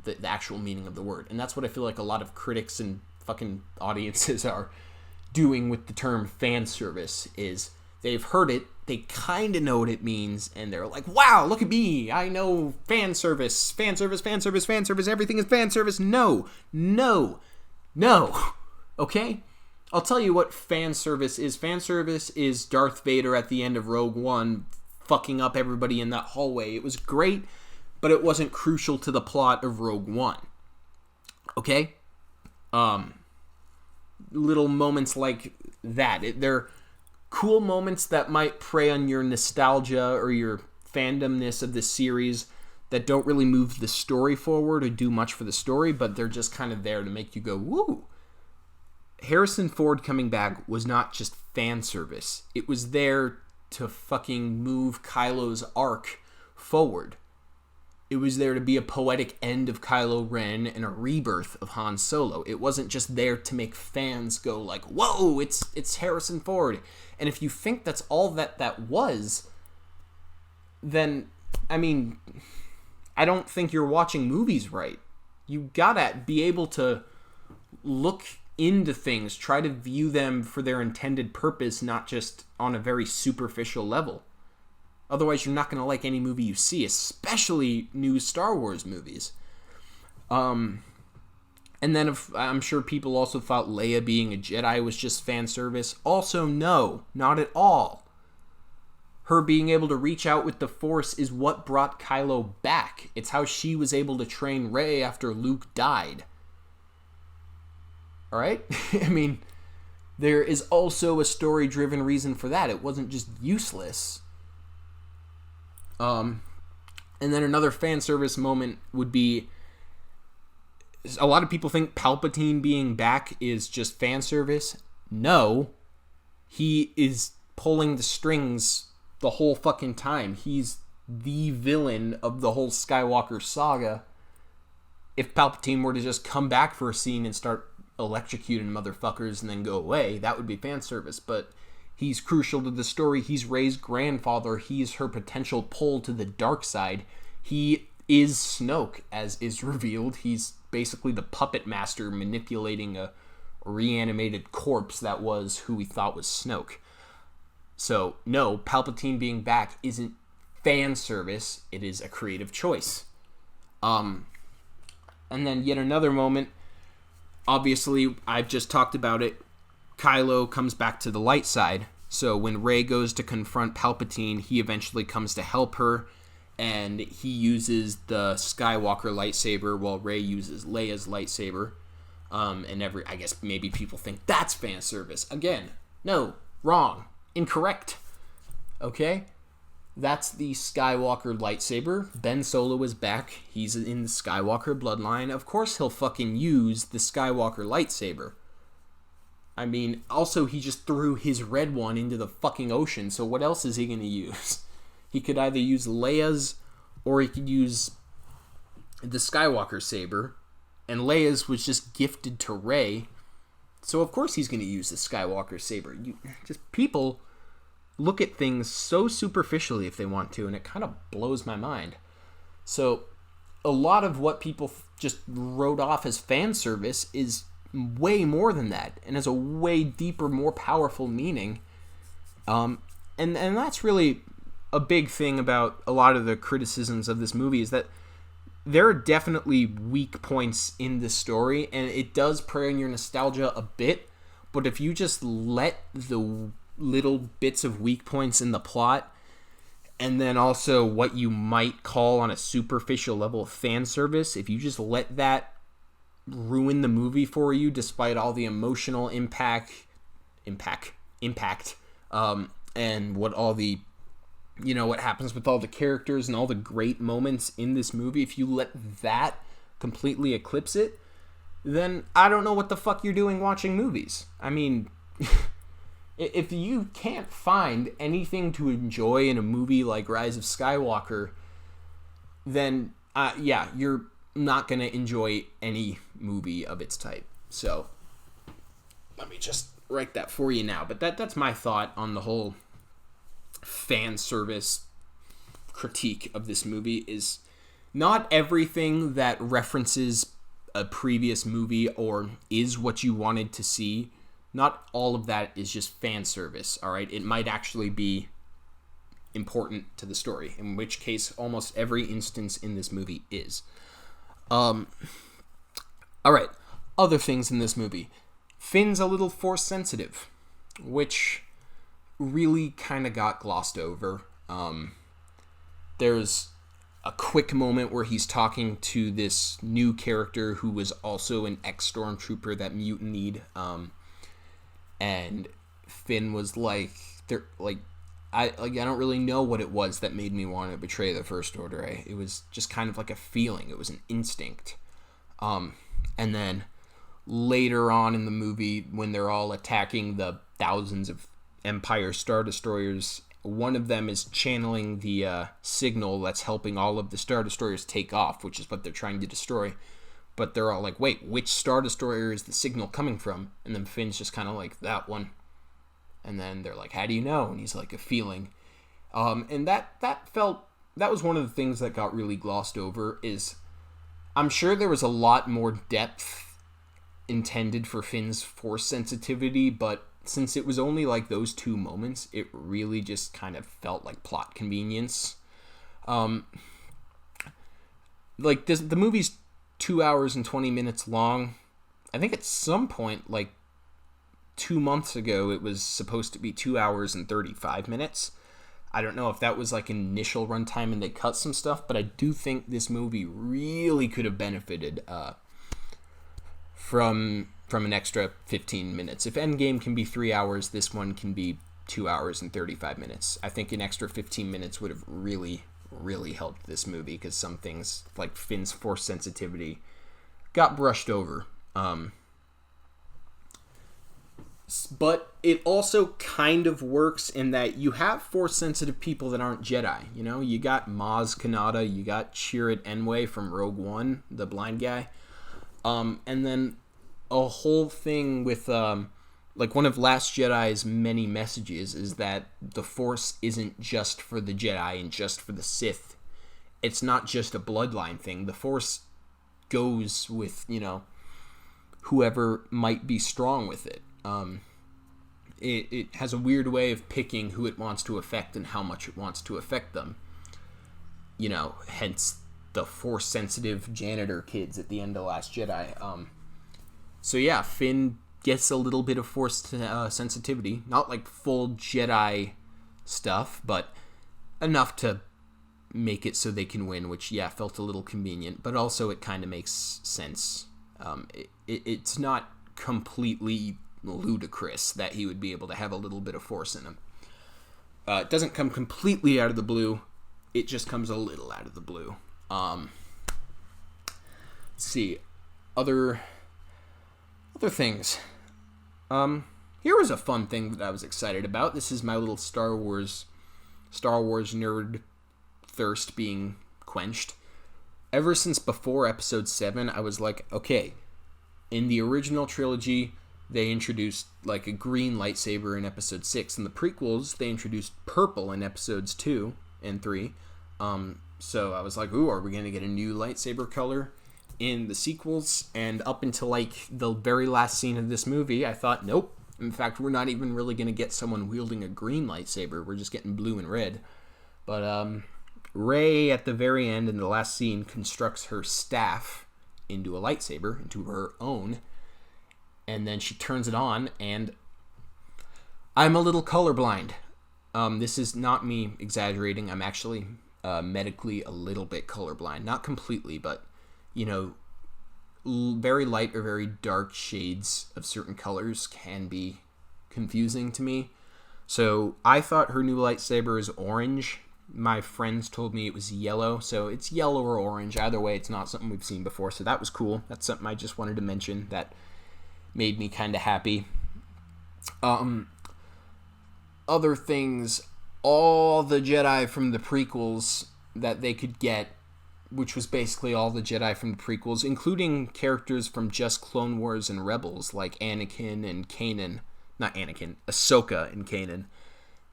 the actual meaning of the word. And that's what I feel like a lot of critics and fucking audiences are doing with the term fan service, is they've heard it, they kind of know what it means, and they're like, wow, look at me, I know fan service, fan service, fan service, fan service, everything is fan service. No, okay? I'll tell you what fan service is. Fan service is Darth Vader at the end of Rogue One fucking up everybody in that hallway. It was great, but it wasn't crucial to the plot of Rogue One. Okay? Little moments like that. They're cool moments that might prey on your nostalgia or your fandomness of this series that don't really move the story forward or do much for the story, but they're just kind of there to make you go, woo! Harrison Ford coming back was not just fan service. It was there to fucking move Kylo's arc forward. It was there to be a poetic end of Kylo Ren and a rebirth of Han Solo. It wasn't just there to make fans go like, whoa, it's Harrison Ford. And if you think that's all that was, then, I mean, I don't think you're watching movies right. You gotta be able to look into things, try to view them for their intended purpose, not just on a very superficial level. Otherwise, you're not going to like any movie you see, especially new Star Wars movies. And then I'm sure people also thought Leia being a Jedi was just fan service. Also, no, not at all. Her being able to reach out with the Force is what brought Kylo back. It's how she was able to train Rey after Luke died. All right? I mean, there is also a story-driven reason for that. It wasn't just useless. And then another fan service moment would be, a lot of people think Palpatine being back is just fan service. No. He is pulling the strings the whole fucking time. He's the villain of the whole Skywalker saga. If Palpatine were to just come back for a scene and start electrocuting motherfuckers and then go away, that would be fan service. But he's crucial to the story. He's Rey's grandfather. He's her potential pull to the dark side. He is Snoke, as is revealed. He's basically the puppet master manipulating a reanimated corpse that was who we thought was Snoke. So, no, Palpatine being back isn't fan service. It is a creative choice. And then yet another moment, obviously, I've just talked about it, Kylo comes back to the light side. So when Rey goes to confront Palpatine, he eventually comes to help her, and he uses the Skywalker lightsaber while Rey uses Leia's lightsaber. I guess maybe people think that's fan service. Again, no, wrong, incorrect. Okay? That's the Skywalker lightsaber. Ben Solo is back. He's in the Skywalker bloodline. Of course he'll fucking use the Skywalker lightsaber. I mean, also he just threw his red one into the fucking ocean, so what else is he going to use? He could either use Leia's or he could use the Skywalker saber. And Leia's was just gifted to Rey. So of course he's going to use the Skywalker saber. People look at things so superficially if they want to, and it kind of blows my mind. So a lot of what people just wrote off as fan service is way more than that, and has a way deeper, more powerful meaning. And that's really a big thing about a lot of the criticisms of this movie, is that there are definitely weak points in the story, and it does prey on your nostalgia a bit, but if you just let the little bits of weak points in the plot, and then also what you might call on a superficial level fan service, if you just let that ruin the movie for you, despite all the emotional impact, and what all the, what happens with all the characters and all the great moments in this movie, if you let that completely eclipse it, then I don't know what the fuck you're doing watching movies. I mean, if you can't find anything to enjoy in a movie like Rise of Skywalker, then you're not going to enjoy any movie of its type. So let me just write that for you now. But that's my thought on the whole fan service critique of this movie. Is not everything that references a previous movie or is what you wanted to see, not all of that is just fan service, all right? It might actually be important to the story, in which case almost every instance in this movie is. All right, other things in this movie. Finn's a little force sensitive, which really kind of got glossed over. There's a quick moment where he's talking to this new character who was also an ex-stormtrooper that mutinied, and Finn was like, I don't really know what it was that made me want to betray the First Order. It was just kind of like a feeling. It was an instinct. And then later on in the movie, when they're all attacking the thousands of Empire Star Destroyers, one of them is channeling the signal that's helping all of the Star Destroyers take off, which is what they're trying to destroy. But they're all like, wait, which Star Destroyer is the signal coming from? And then Finn's just kind of like, that one. And then they're like, how do you know? And he's like, a feeling. And that was one of the things that got really glossed over. Is I'm sure there was a lot more depth intended for Finn's force sensitivity, but since it was only like those two moments, it really just kind of felt like plot convenience. The movie's 2 hours and 20 minutes long. I think at some point, like 2 months ago, it was supposed to be 2 hours and 35 minutes. I don't know if that was like an initial runtime and they cut some stuff, but I do think this movie really could have benefited from an extra 15 minutes. If Endgame can be 3 hours, this one can be 2 hours and 35 minutes. I think an extra 15 minutes would have really, really helped this movie, because some things, like Finn's force sensitivity, got brushed over. But it also kind of works in that you have force-sensitive people that aren't Jedi. You know, you got Maz Kanata, you got Chirrut Enway from Rogue One, the blind guy. And then a whole thing with, like, one of Last Jedi's many messages is that the Force isn't just for the Jedi and just for the Sith. It's not just a bloodline thing. The Force goes with, you know, whoever might be strong with it. It has a weird way of picking who it wants to affect and how much it wants to affect them. You know, hence the Force-sensitive janitor kids at the end of Last Jedi. So yeah, Finn gets a little bit of Force sensitivity. Not like full Jedi stuff, but enough to make it so they can win, which, yeah, felt a little convenient. But also it kind of makes sense. It's not completely ludicrous that he would be able to have a little bit of Force in him. It doesn't come completely out of the blue. It just comes a little out of the blue. Let's see. Other things. Here was a fun thing that I was excited about. This is my little Star Wars nerd thirst being quenched. Ever since before Episode 7, I was like, okay, in the original trilogy, they introduced like a green lightsaber in Episode 6. In the prequels, they introduced purple in Episodes 2 and 3. So I was like, ooh, are we going to get a new lightsaber color in the sequels? And up until like the very last scene of this movie, I thought, nope. In fact, we're not even really going to get someone wielding a green lightsaber. We're just getting blue and red. But Rey, at the very end in the last scene, constructs her staff into a lightsaber, into her own. And then she turns it on, and I'm a little colorblind. This is not me exaggerating. I'm actually medically a little bit colorblind. Not completely, but, you know, very light or very dark shades of certain colors can be confusing to me. So I thought her new lightsaber is orange. My friends told me it was yellow, so it's yellow or orange. Either way, it's not something we've seen before, so that was cool. That's something I just wanted to mention that made me kind of happy. Other things, all the Jedi from the prequels that they could get, which was basically all the Jedi from the prequels, including characters from just Clone Wars and Rebels, like Anakin and Kanan. Not Anakin, Ahsoka and Kanan.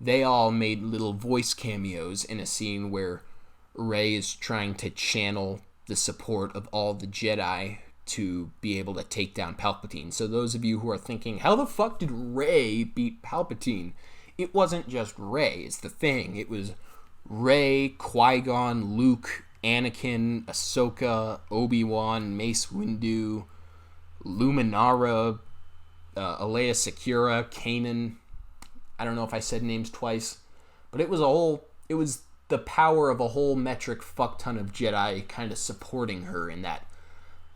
They all made little voice cameos in a scene where Rey is trying to channel the support of all the Jedi to be able to take down Palpatine. So those of you who are thinking, how the fuck did Rey beat Palpatine? It wasn't just Rey, it's the thing. It was Rey, Qui-Gon, Luke, Anakin, Ahsoka, Obi-Wan, Mace Windu, Luminara, Alea Secura, Kanan. I don't know if I said names twice, but it was the power of a whole metric fuck ton of Jedi kind of supporting her in that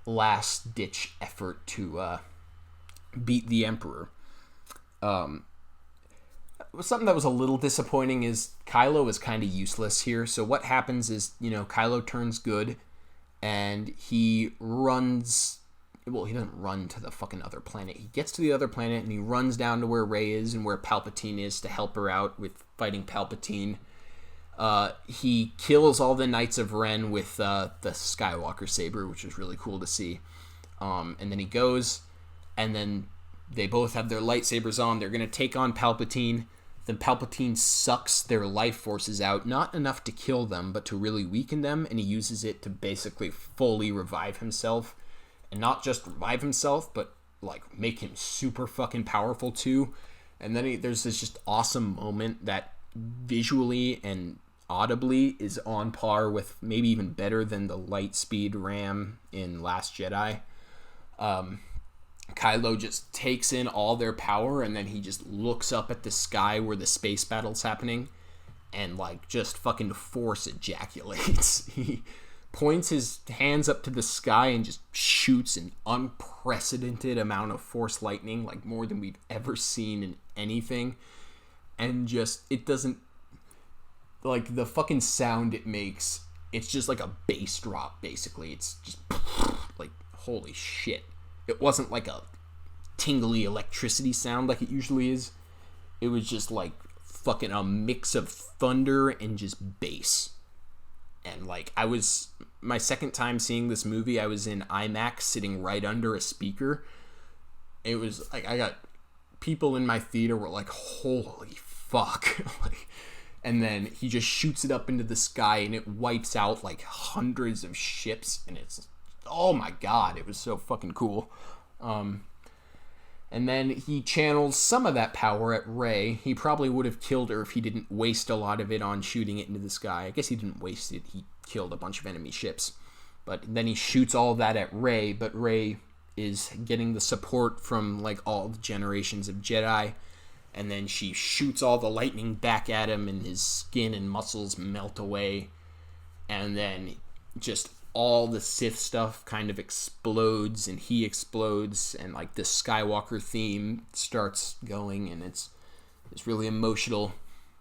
last ditch effort to beat the Emperor. Something that was a little disappointing is Kylo is kind of useless here. So what happens is, you know, Kylo turns good and he runs. Well, he doesn't run to the fucking other planet. He gets to the other planet and he runs down to where Rey is and where Palpatine is to help her out with fighting Palpatine. He kills all the Knights of Ren with the Skywalker saber, which is really cool to see. And then he goes, and then they both have their lightsabers on. They're going to take on Palpatine. Then Palpatine sucks their life forces out, not enough to kill them, but to really weaken them, and he uses it to basically fully revive himself. And not just revive himself, but like make him super fucking powerful too. And then there's this just awesome moment that visually and audibly is on par with, maybe even better than the light speed ram in Last Jedi. Kylo just takes in all their power, and then he just looks up at the sky where the space battle's happening and like just fucking force ejaculates. He points his hands up to the sky and just shoots an unprecedented amount of force lightning, like more than we've ever seen in anything. And just, it doesn't, like, the fucking sound it makes, it's just like a bass drop, basically. It's just, like, holy shit. It wasn't like a tingly electricity sound like it usually is. It was just like fucking a mix of thunder and just bass. And like, my second time seeing this movie, I was in IMAX sitting right under a speaker. It was like, I got people in my theater were like, holy fuck. Like, and then he just shoots it up into the sky and it wipes out like hundreds of ships. And it's, oh my god, it was so fucking cool. And then he channels some of that power at Rey. He probably would have killed her if he didn't waste a lot of it on shooting it into the sky. I guess he didn't waste it. He killed a bunch of enemy ships. But then he shoots all of that at Rey, but Rey is getting the support from like all the generations of Jedi. And then she shoots all the lightning back at him and his skin and muscles melt away. And then just all the Sith stuff kind of explodes and he explodes and like the Skywalker theme starts going and it's this really emotional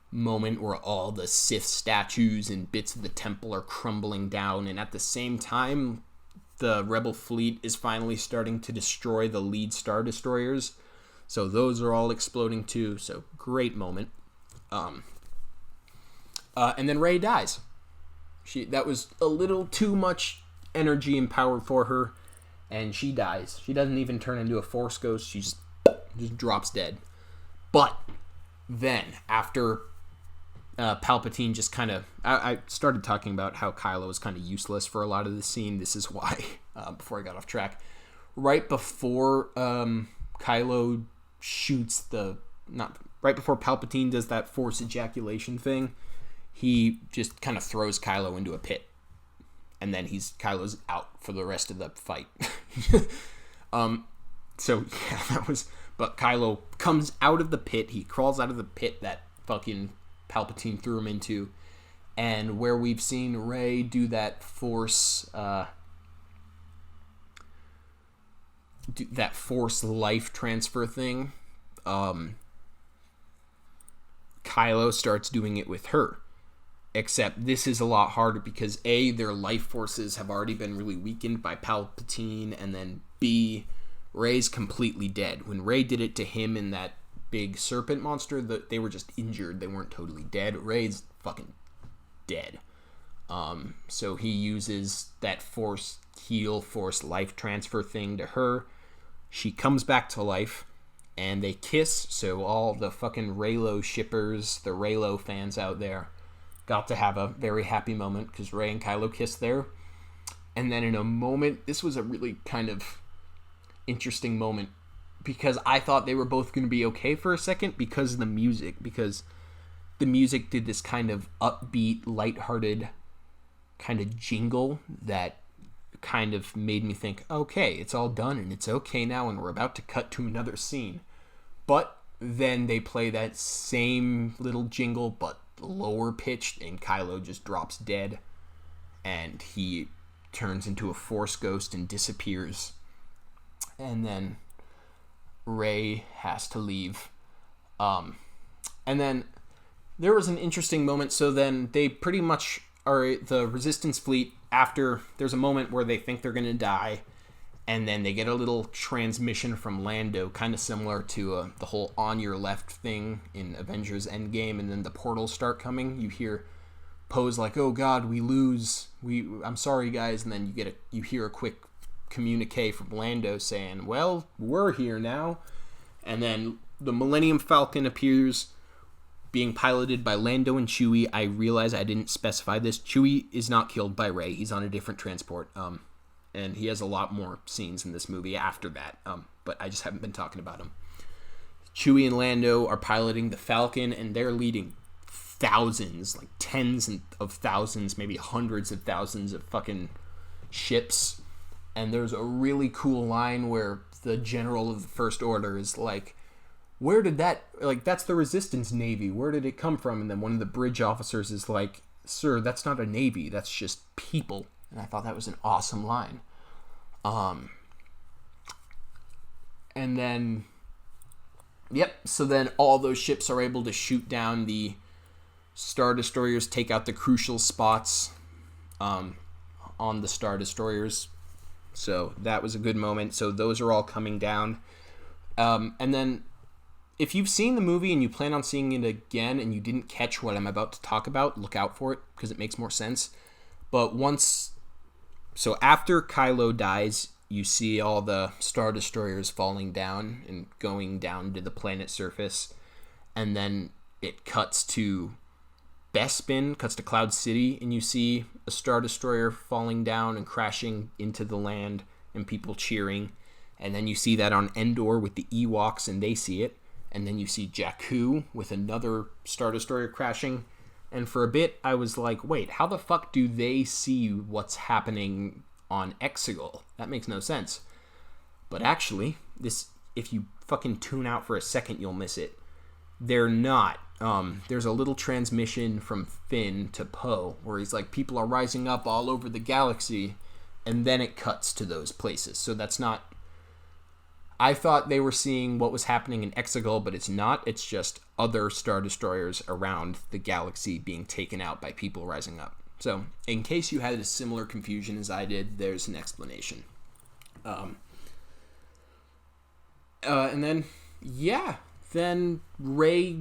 moment where all the Sith statues and bits of the temple are crumbling down, and at the same time the Rebel fleet is finally starting to destroy the lead Star Destroyers, so those are all exploding too. So great moment. And then Rey dies. That was a little too much energy and power for her, and she dies. She doesn't even turn into a Force ghost. She just drops dead. But then, after Palpatine just kind of... I started talking about how Kylo was kind of useless for a lot of the scene. This is why, before I got off track. Right before Kylo shoots right before Palpatine does that Force ejaculation thing, he just kind of throws Kylo into a pit. And then Kylo's out for the rest of the fight. So, yeah, that was... But Kylo comes out of the pit. He crawls out of the pit that fucking Palpatine threw him into. And where we've seen Rey do that Force... that Force life transfer thing, Kylo starts doing it with her. Except this is a lot harder because A, their life forces have already been really weakened by Palpatine, and then B, Rey's completely dead. When Rey did it to him in that big serpent monster, they were just injured. They weren't totally dead. Rey's fucking dead. So he uses that Force heal, Force life transfer thing to her. She comes back to life, and they kiss, so all the fucking Reylo shippers, the Reylo fans out there, got to have a very happy moment because Rey and Kylo kissed there. And then in a moment, this was a really kind of interesting moment because I thought they were both going to be okay for a second because of the music. Because the music did this kind of upbeat, lighthearted kind of jingle that kind of made me think, okay, it's all done and it's okay now and we're about to cut to another scene. But then they play that same little jingle but lower pitched and Kylo just drops dead and he turns into a Force ghost and disappears, and then Rey has to leave. And then there was an interesting moment. So then they pretty much are the Resistance fleet. After there's a moment where they think they're gonna die, and then they get a little transmission from Lando, kind of similar to the whole on your left thing in Avengers Endgame, and then the portals start coming. You hear Poe's like, oh god, we lose, I'm sorry guys, and then you hear a quick communique from Lando saying, well, we're here now. And then the Millennium Falcon appears, being piloted by Lando and Chewie. I realize I didn't specify this. Chewie is not killed by Rey. He's on a different transport. And he has a lot more scenes in this movie after that. But I just haven't been talking about him. Chewie and Lando are piloting the Falcon, and they're leading thousands, like tens of thousands, maybe hundreds of thousands of fucking ships. And there's a really cool line where the general of the First Order is like, where did that, like, that's the Resistance Navy, where did it come from? And then one of the bridge officers is like, sir, that's not a navy, that's just people. And I thought that was an awesome line. And then, so then all those ships are able to shoot down the Star Destroyers, take out the crucial spots on the Star Destroyers. So that was a good moment. So those are all coming down. And then, if you've seen the movie and you plan on seeing it again and you didn't catch what I'm about to talk about, look out for it because it makes more sense. But after Kylo dies, you see all the Star Destroyers falling down and going down to the planet's surface. And then it cuts to Bespin, cuts to Cloud City, and you see a Star Destroyer falling down and crashing into the land and people cheering. And then you see that on Endor with the Ewoks and they see it. And then you see Jakku with another Star Destroyer crashing. And for a bit, I was like, wait, how the fuck do they see what's happening on Exegol? That makes no sense. But actually, if you fucking tune out for a second, you'll miss it. They're not. There's a little transmission from Finn to Poe where he's like, people are rising up all over the galaxy. And then it cuts to those places. So that's not... I thought they were seeing what was happening in Exegol, but it's not. It's just other Star Destroyers around the galaxy being taken out by people rising up. So, in case you had a similar confusion as I did, there's an explanation. And then, then Rey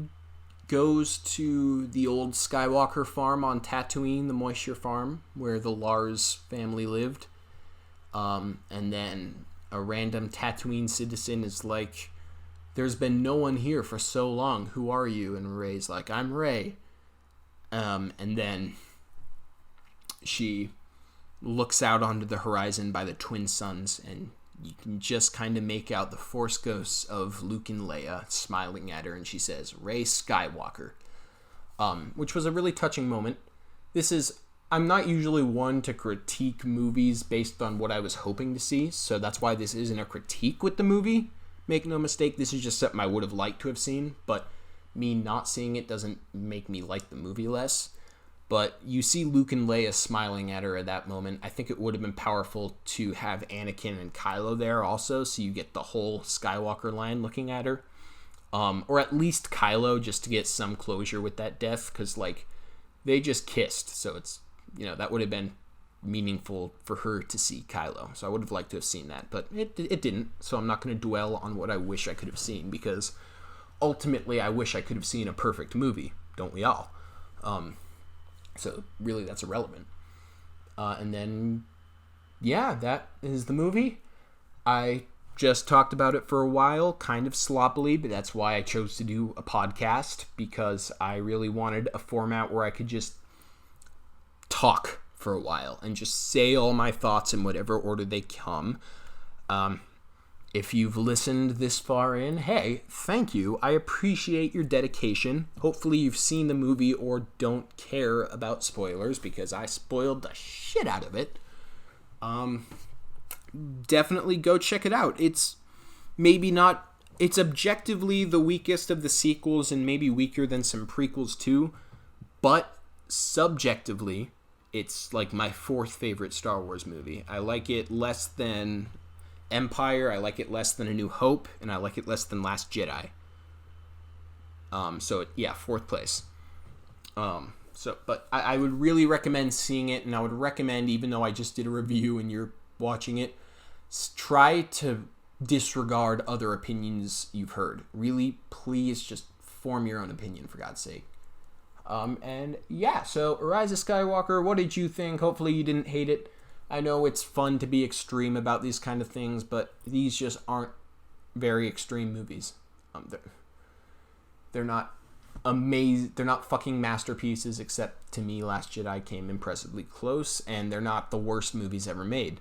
goes to the old Skywalker farm on Tatooine, the Moisture Farm, where the Lars family lived. And then a random Tatooine citizen is like, there's been no one here for so long. Who are you? And Rey's like, I'm Rey. And then she looks out onto the horizon by the twin suns, and you can just kind of make out the Force ghosts of Luke and Leia smiling at her, and she says, Rey Skywalker. Which was a really touching moment. I'm not usually one to critique movies based on what I was hoping to see, so that's why this isn't a critique with the movie. Make no mistake, this is just something I would have liked to have seen, but me not seeing it doesn't make me like the movie less. But you see Luke and Leia smiling at her at that moment. I think it would have been powerful to have Anakin and Kylo there also, so you get the whole Skywalker line looking at her. Or at least Kylo, just to get some closure with that death, because, they just kissed, so it's... that would have been meaningful for her to see Kylo. So I would have liked to have seen that, but it didn't. So I'm not going to dwell on what I wish I could have seen, because ultimately I wish I could have seen a perfect movie. Don't we all? So really that's irrelevant. And then, that is the movie. I just talked about it for a while, kind of sloppily, but that's why I chose to do a podcast, because I really wanted a format where I could just talk for a while and just say all my thoughts in whatever order they come. If you've listened this far in, hey, thank you. I appreciate your dedication. Hopefully you've seen the movie or don't care about spoilers, because I spoiled the shit out of it. Definitely go check it out. It's objectively the weakest of the sequels and maybe weaker than some prequels too, but subjectively, it's my fourth favorite Star Wars movie. I like it less than Empire, I like it less than A New Hope, and I like it less than Last Jedi. Fourth place. But I would really recommend seeing it, and I would recommend, even though I just did a review and you're watching it, try to disregard other opinions you've heard. Really, please just form your own opinion, for God's sake. So Rise of Skywalker, what did you think? Hopefully you didn't hate it. I know it's fun to be extreme about these kind of things, but these just aren't very extreme movies. They're not amazing. They're not fucking masterpieces, except to me Last Jedi came impressively close, and they're not the worst movies ever made.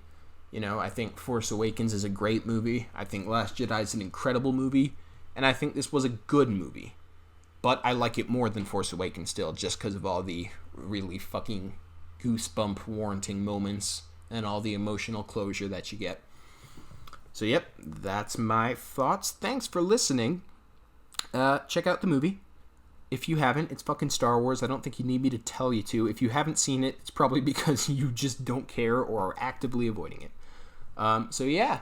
I think Force Awakens is a great movie. I think Last Jedi is an incredible movie, and I think this was a good movie. But I like it more than Force Awakens still, just because of all the really fucking goosebump warranting moments and all the emotional closure that you get. So, that's my thoughts. Thanks for listening. Check out the movie. if you haven't, it's fucking Star Wars. I don't think you need me to tell you to. If you haven't seen it, it's probably because you just don't care or are actively avoiding it. So yeah,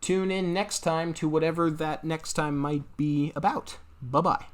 tune in next time to whatever that next time might be about. Bye-bye.